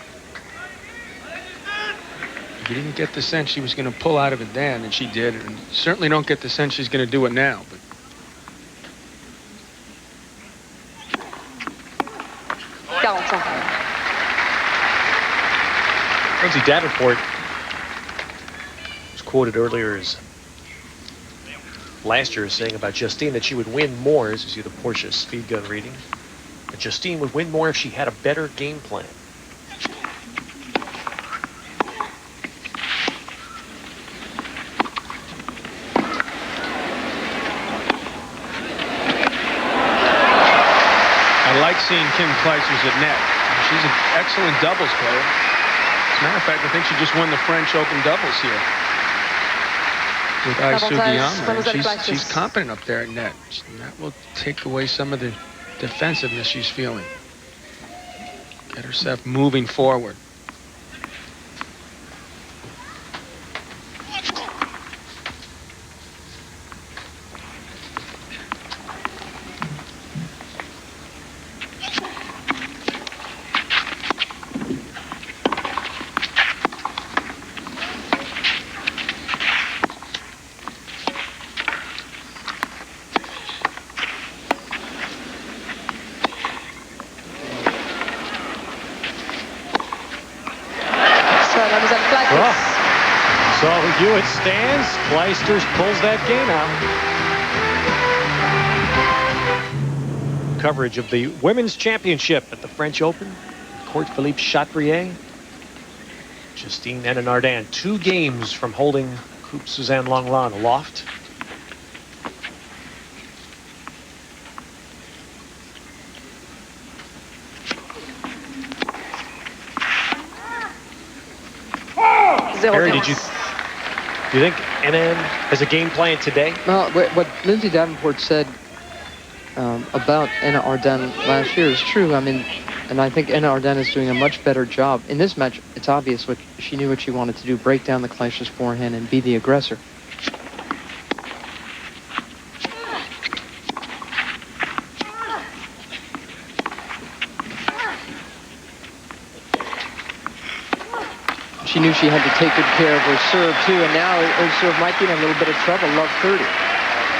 You didn't get the sense she was going to pull out of it then, and she did. And certainly don't get the sense she's going to do it now. But Lindsay Davenport was quoted earlier as last year saying about Justine that she would win more, as you see the Porsche speed gun reading, that Justine would win more if she had a better game plan. I like seeing Kim Clijsters at net. She's an excellent doubles player. As a matter of fact, I think she just won the French Open doubles here with Aisu Diama. She's competent up there at net. That will take away some of the defensiveness she's feeling. Get herself moving forward. So Hewitt stands, Clijsters pulls that game out. Coverage of the Women's Championship at the French Open. Court Philippe Chatrier. Justine Henin-Ardenne, 2 games from holding Coupe Suzanne Lenglen aloft. Harry, do you think Henin has a game plan today? Well, what Lindsay Davenport said about Henin-Ardenne last year is true. I mean, and I think Henin-Ardenne is doing a much better job. In this match, it's obvious what she knew what she wanted to do, break down the Clijsters' forehand and be the aggressor. She knew she had to take good care of her serve, too, and now her serve might be in a little bit of trouble, love 30.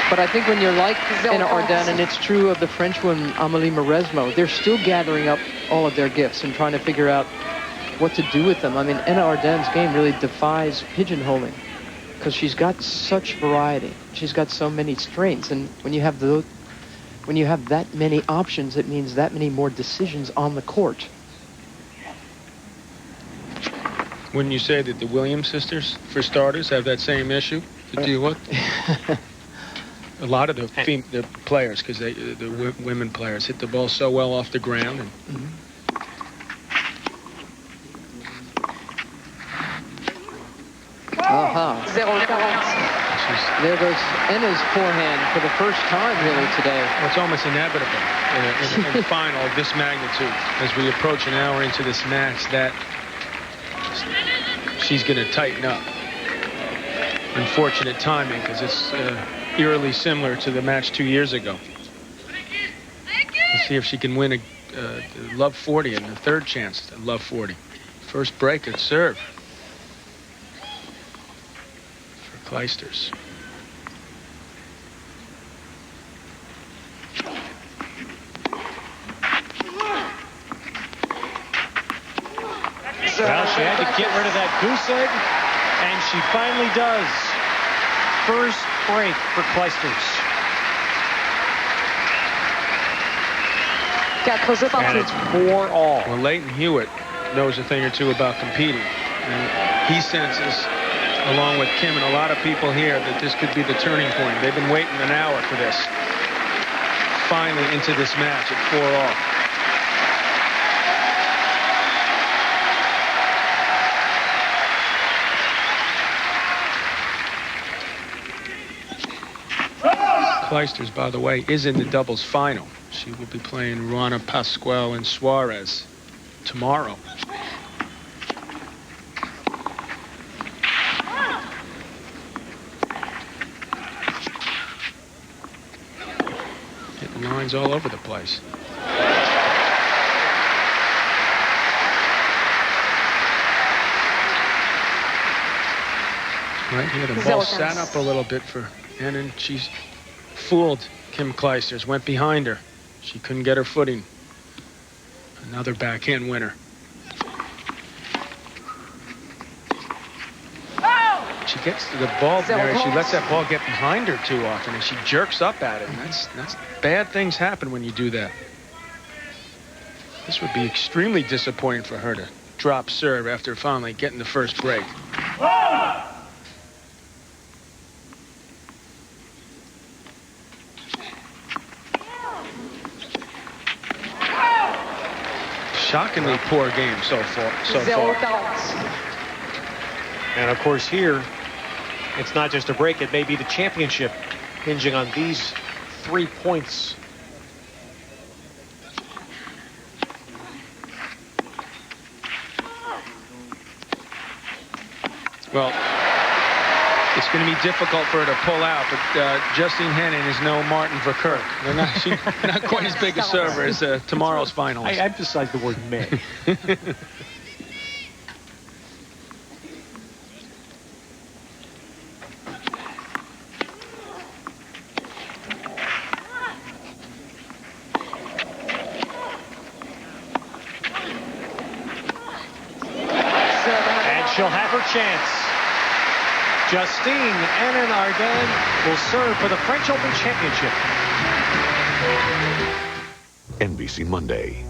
But I think when you're like Henin-Ardenne, and it's true of the French woman, Amélie Mauresmo, they're still gathering up all of their gifts and trying to figure out what to do with them. I mean, Henin-Ardenne's game really defies pigeonholing because she's got such variety. She's got so many strengths, and when you have that many options, it means that many more decisions on the court. Wouldn't you say that the Williams sisters, for starters, have that same issue to deal with? A lot of the players, because the women players hit the ball so well off the ground. And There goes Henin's forehand for the first time really today. Well, it's almost inevitable in a final of this magnitude. As we approach an hour into this match, that she's going to tighten up. Unfortunate timing, because it's eerily similar to the match 2 years ago. Let's see if she can win a love 40 and the third chance at love 40. First break at serve for Clijsters. Well, she had to get rid of that goose egg, and she finally does. First break for Clijsters. And it's 4-all. Well, Leighton Hewitt knows a thing or two about competing. And he senses, along with Kim and a lot of people here, that this could be the turning point. They've been waiting an hour for this. Finally into this match at 4-all. Clijsters, by the way, is in the doubles final. She will be playing Ruana Pascual and Suarez tomorrow. Hit lines all over the place. Right here, the ball sat up a little bit for Annan. She's fooled Kim Clijsters, went behind her. She couldn't get her footing. Another backhand winner. She gets to the ball there. She lets that ball get behind her too often, and she jerks up at it. And that's bad things happen when you do that. This would be extremely disappointing for her to drop serve after finally getting the first break. Shockingly poor game so far. And of course here, it's not just a break, it may be the championship hinging on these 3 points. Well, it's going to be difficult for her to pull out, but Justine Henin is no Martin Verkerk. She's not quite as big a server as tomorrow's finals. I emphasize the word may. And she'll have her chance. Justine Henin-Ardenne will serve for the French Open Championship. NBC Monday.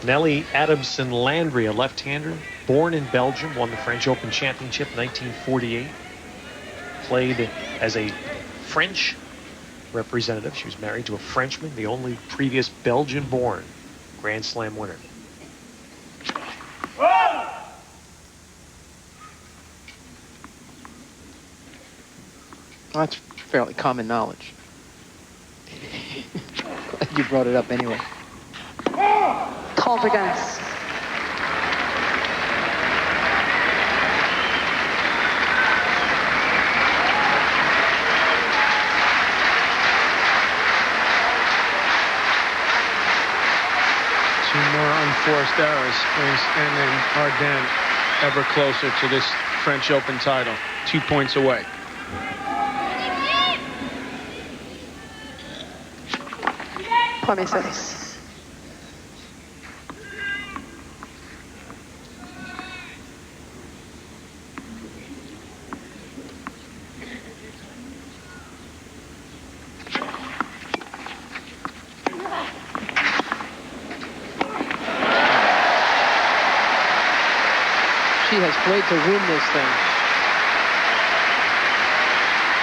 Nellie Adamson Landry, a left-hander, born in Belgium, won the French Open Championship in 1948. Played as a French representative. She was married to a Frenchman, the only previous Belgian-born Grand Slam winner. Well, that's fairly common knowledge. Glad you brought it up anyway. 30 against. Two more unforced errors, and then Ardenne ever closer to this French Open title. 2 points away. Premier service. She has played to win this thing.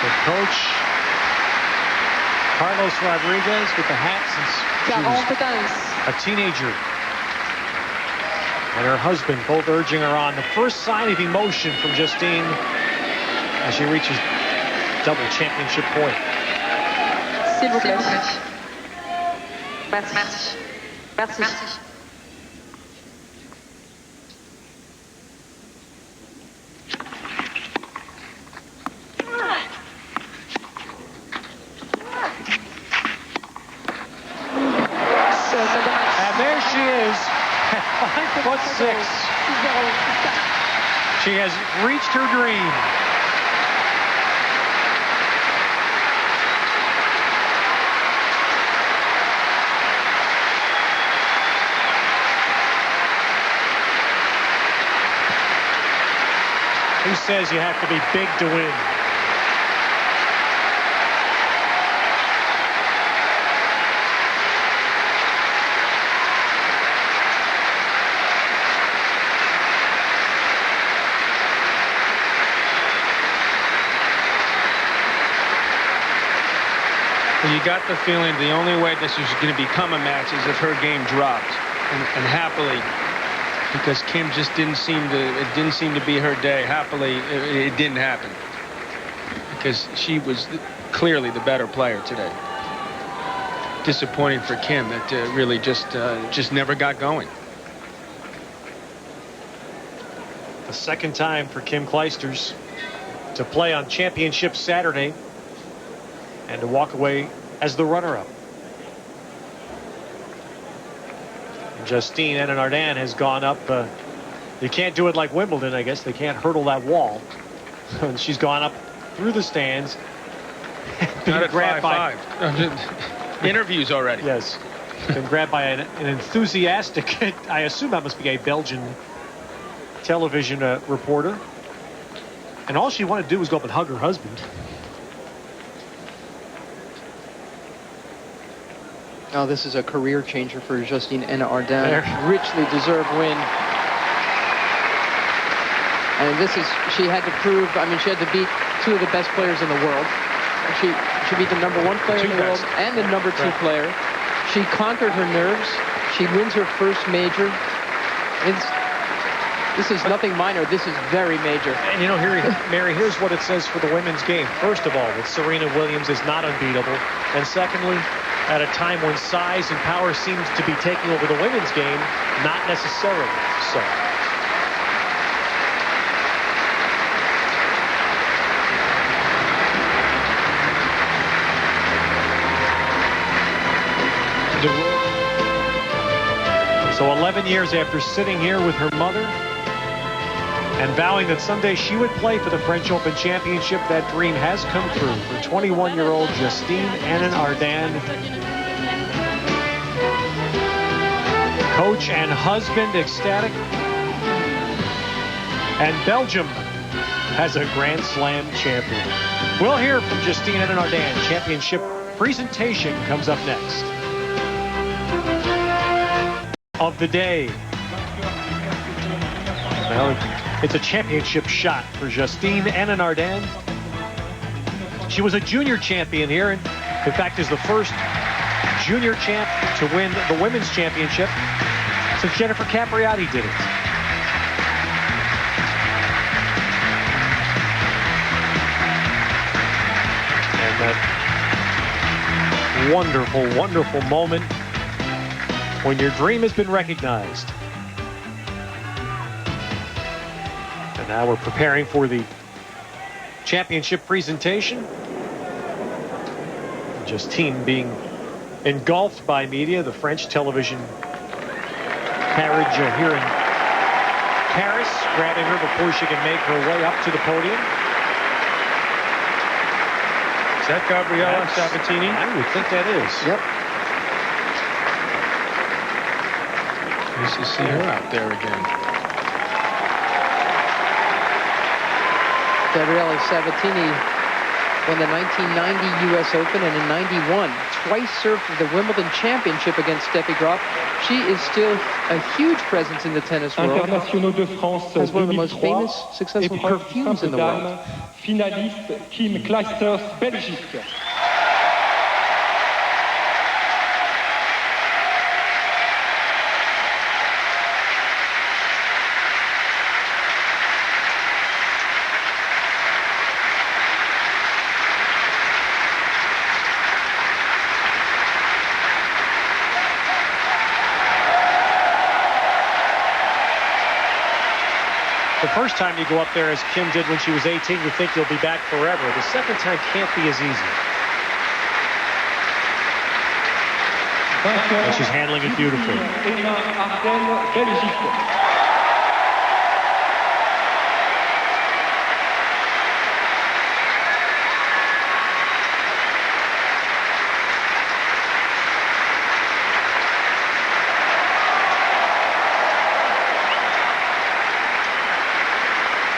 The coach, Carlos Rodriguez, with the hat since she was a teenager. And her husband both urging her on. The first sign of emotion from Justine as she reaches double championship point. S'il vous plaît. Merci. Merci. And there she is at 5'6". She has reached her dream. Who says you have to be big to win? When you got the feeling the only way this was going to become a match is if her game dropped, and happily, because Kim just didn't seem to be her day. Happily, it didn't happen because she was clearly the better player today. Disappointing for Kim that really just never got going. The second time for Kim Clijsters to play on Championship Saturday and to walk away as the runner-up. Justine Henin-Ardenne has gone up. You can't do it like Wimbledon, I guess. They can't hurdle that wall. And she's gone up through the stands. Not at 5-5. Interviews already. Yes. Been grabbed by an enthusiastic, I assume that must be a Belgian television reporter. And all she wanted to do was go up and hug her husband. Oh, this is a career changer for Justine Henin-Ardenne. Richly deserved win. And this is, she had to prove, I mean, she had to beat two of the best players in the world. She beat the #1 player in the world and the #2 player. She conquered her nerves. She wins her first major. This is nothing minor. This is very major. And you know, Mary, here's what it says for the women's game. First of all, that Serena Williams is not unbeatable. And secondly, at a time when size and power seems to be taking over the women's game, not necessarily so. So 11 years after sitting here with her mother and vowing that someday she would play for the French Open Championship, that dream has come true for 21-year-old Justine Henin-Ardenne. Coach and husband ecstatic. And Belgium has a Grand Slam champion. We'll hear from Justine Henin-Ardenne. Championship presentation comes up next. Of the day. Well, it's a championship shot for Justine Henin-Ardenne. She was a junior champion here, and in fact is the first junior champ to win the women's championship since Jennifer Capriati did it. And that wonderful, wonderful moment when your dream has been recognized. And now we're preparing for the championship presentation. Justine being engulfed by media, the French television carriage here in Paris, grabbing her before she can make her way up to the podium. Is that Gabriela Sabatini? I would think that is. Yep. Nice to see her out there again. Gabriela Sabatini won the 1990 U.S. Open, and in '91 twice served for the Wimbledon Championship against Steffi Graf. She is still a huge presence in the tennis world. Internationaux de France has one of the most famous, successful perfumes in the world. Finaliste Kim Clijsters, Belgique. The first time you go up there, as Kim did when she was 18, you think you'll be back forever. The second time can't be as easy. And she's handling it beautifully.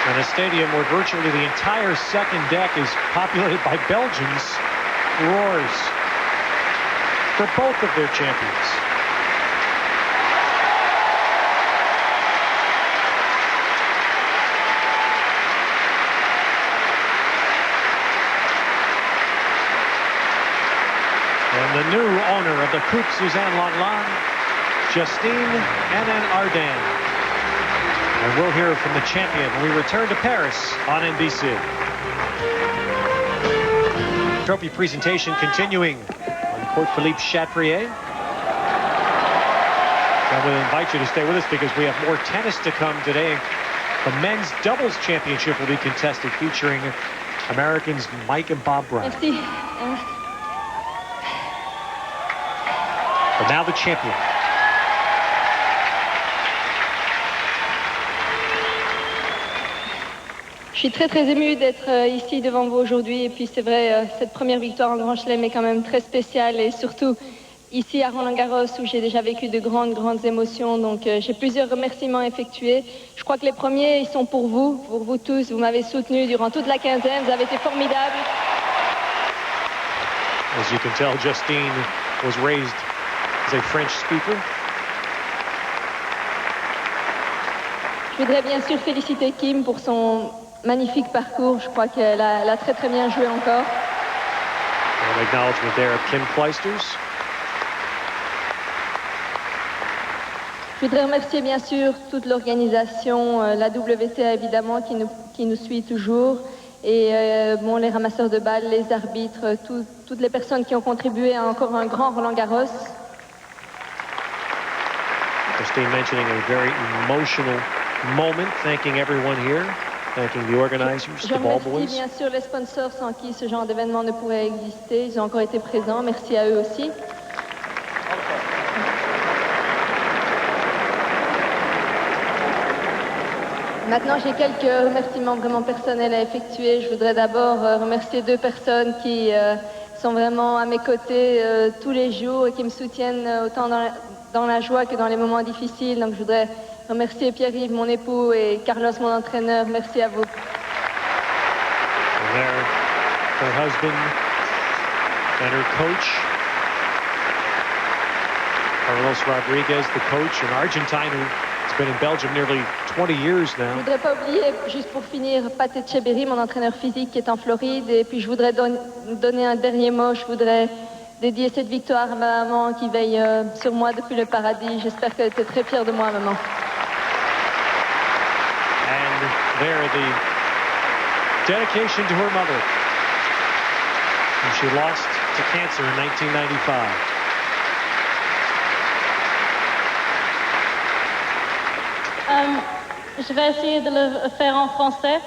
In a stadium where virtually the entire second deck is populated by Belgians, roars for both of their champions. the new owner of the Coupe Suzanne Lenglen, Justine Henin-Ardenne. And we'll hear from the champion when we return to Paris on NBC. Trophy presentation continuing on court Philippe Chatrier. I will invite you to stay with us because we have more tennis to come today. The men's doubles championship will be contested, featuring Americans Mike and Bob Brown. Merci. But now the champion. Je suis très émue d'être ici devant vous aujourd'hui. Et puis c'est vrai, cette première victoire en Grand Chelem est quand même très spéciale. Et surtout ici à Roland-Garros où j'ai déjà vécu de grandes émotions. Donc j'ai plusieurs remerciements effectués. Je crois que les premiers, ils sont pour vous tous. Vous m'avez soutenu durant toute la quinzaine. Vous avez été formidables. As you can tell, Justine was raised as a French speaker. Je voudrais bien sûr féliciter Kim pour son magnifique parcours. Je crois qu'elle a très bien joué encore. An acknowledgement there of Kim Clijsters. Je voudrais remercier bien sûr toute l'organisation, la WTA évidemment qui nous suit toujours, et bon, les ramasseurs de balles, les arbitres, toutes les personnes qui ont contribué à encore un grand Roland-Garros. Justine mentioning a very emotional moment, thanking everyone here, thanking the organizers, the ball boys. Je remercie bien sûr les sponsors sans qui ce genre d'événement ne pourrait exister. Ils ont encore été présents. Merci à eux aussi. Maintenant, j'ai quelques remerciements vraiment personnels à effectuer. Je voudrais d'abord remercier deux personnes qui sont vraiment à mes côtés tous les jours et qui me soutiennent autant dans la joie que dans les moments difficiles. Donc, je voudrais remercier Pierre-Yves, mon époux, et Carlos, mon entraîneur. Merci à vous. And there, her husband and her coach, Carlos Rodriguez, the coach, an Argentine who's been in Belgium nearly 20 years now. Je voudrais pas oublier, juste pour finir, Pat Etcheberry, mon entraîneur physique qui est en Floride. Et puis je voudrais donner un dernier mot. Je voudrais dédier cette victoire à ma maman qui veille sur moi depuis le paradis. J'espère qu'elle était très fière de moi, maman. And there, the dedication to her mother, who she lost to cancer in 1995. Je vais essayer de le faire en français.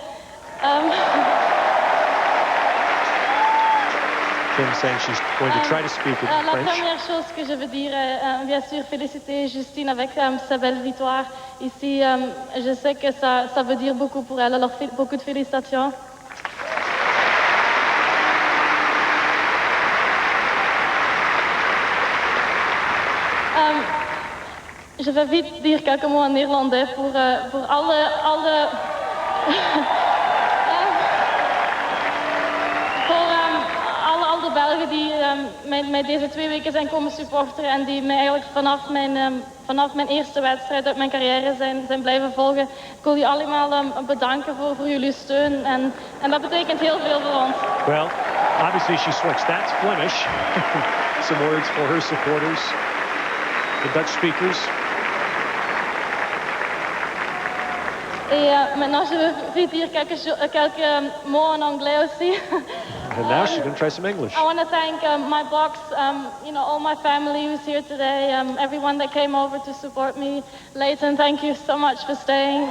Kim saying she's going to try to speak in La French. première chose que je veux dire est bien sûr féliciter Justine avec sa belle victoire ici. Je sais que ça veut dire beaucoup pour elle, alors beaucoup de félicitations. Je vais vite dire quelques mots en néerlandais pour alle Belgen die mij deze 2 weken zijn komen supporteren en die mij eigenlijk vanaf mijn eerste wedstrijd uit mijn carrière zijn blijven volgen. Ik wil jullie allemaal bedanken voor jullie steun en dat betekent heel veel voor ons. Well, obviously she switched. That's Flemish. Some words for her supporters, the Dutch speakers. Et maintenant, je veux vite dire quelques mots en anglais aussi. And now she's going to try some English. I want to thank my box, all my family who's here today, everyone that came over to support me. Leighton, thank you so much for staying.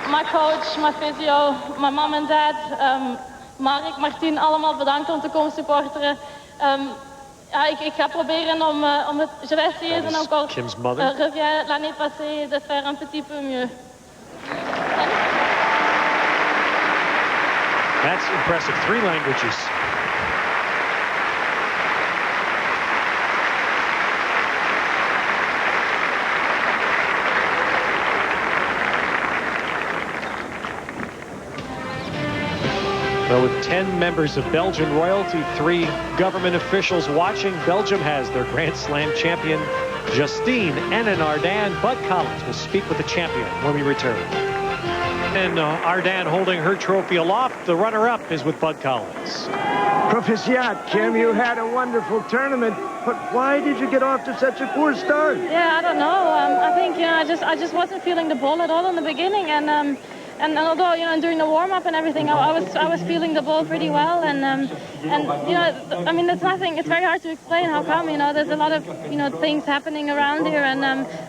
My coach, my physio, my mom and dad, Mark, Martien, allemaal bedankt om te komen supporteren. Ik ga proberen om het... Je vais essayer de encore... Kim's mother. Reviens l'année passée de faire un petit peu mieux. That's impressive. 3 languages. Well, with 10 members of Belgian royalty, 3 government officials watching, Belgium has their Grand Slam champion Justine Henin-Ardenne. Bud Collins will speak with the champion when we return. And Ardenne holding her trophy aloft. The runner-up is with Bud Collins. Proficiat, Kim, you had a wonderful tournament, but why did you get off to such a poor start? Yeah, I don't know. I think, you know, I just wasn't feeling the ball at all in the beginning, and although, you know, during the warm-up and everything, I was feeling the ball pretty well, and you know, I mean, it's nothing. It's very hard to explain how come. You know, there's a lot of, you know, things happening around here,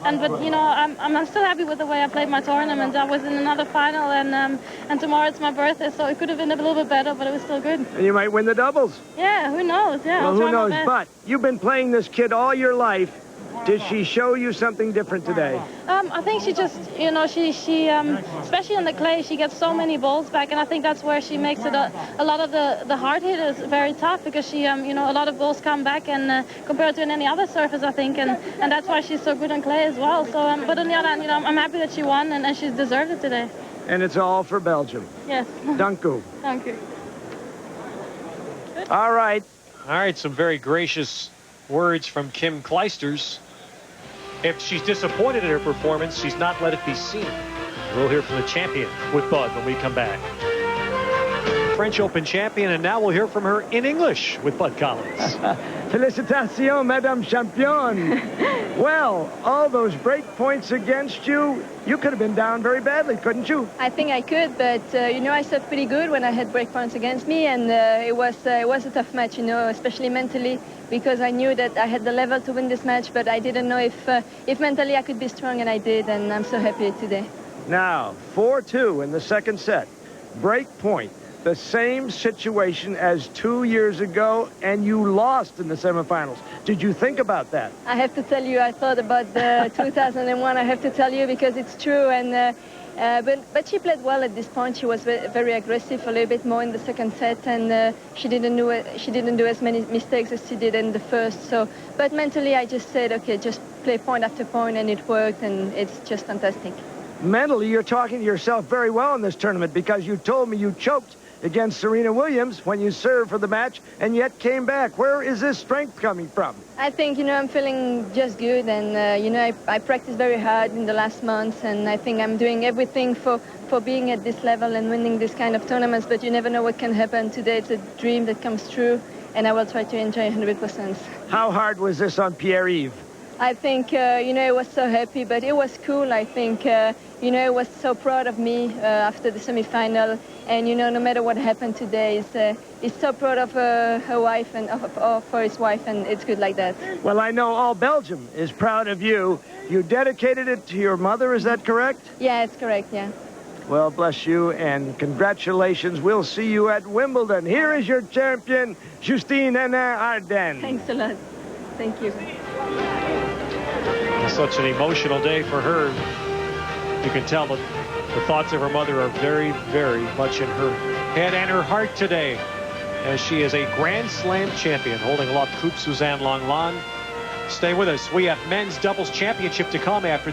but you know, I'm still happy with the way I played my tournament. I was in another final, and tomorrow it's my birthday, so it could have been a little bit better, but it was still good. And you might win the doubles. Yeah, who knows? Yeah. Well, who knows? But you've been playing this kid all your life. Did she show you something different today? I think she just, you know, she especially on the clay, she gets so many balls back, and I think that's where she makes it a lot of the hard hitters very tough, because she, you know, a lot of balls come back, and compared to any other surface, I think, and that's why she's so good on clay as well. So, but on the other hand, you know, I'm happy that she won, and she deserved it today. And it's all for Belgium. Yes. Dank u. Thank you. All right. All right, some very gracious words from Kim Clijsters. If she's disappointed in her performance, she's not let it be seen. We'll hear from the champion with Bud when we come back. French Open champion, and now we'll hear from her in English with Bud Collins. Félicitations, Madame Championne. Well, all those break points against you, you could have been down very badly, couldn't you? I think I could, but you know, I served pretty good when I had break points against me, and it was a tough match, you know, especially mentally, because I knew that I had the level to win this match, but I didn't know if mentally I could be strong, and I did, and I'm so happy today. Now, 4-2 in the second set. Break point. The same situation as 2 years ago, and you lost in the semifinals. Did you think about that? I have to tell you, I thought about the 2001. I have to tell you, because it's true. And but she played well at this point. She was very aggressive, a little bit more in the second set, and she didn't do as many mistakes as she did in the first. So, but mentally, I just said, okay, just play point after point, and it worked, and it's just fantastic. Mentally, you're talking to yourself very well in this tournament, because you told me you choked against Serena Williams when you served for the match and yet came back. Where is this strength coming from? I think, you know, I'm feeling just good, and, you know, I practiced very hard in the last months, and I think I'm doing everything for being at this level and winning this kind of tournaments, but you never know what can happen. Today it's a dream that comes true, and I will try to enjoy 100%. How hard was this on Pierre-Yves? I think, you know, it was so happy, but it was cool. I think, you know, it was so proud of me after the semifinal. And, you know, no matter what happened today, he's so proud of her wife and for his wife, and it's good like that. Well, I know all Belgium is proud of you. You dedicated it to your mother, is that correct? Yeah, it's correct, yeah. Well, bless you, and congratulations. We'll see you at Wimbledon. Here is your champion, Justine Henin-Ardenne. Thanks a lot. Thank you. Such an emotional day for her. You can tell that the thoughts of her mother are very, very much in her head and her heart today, as she is a Grand Slam champion holding aloft Coupe Suzanne Lenglen. Stay with us. We have men's doubles championship to come after the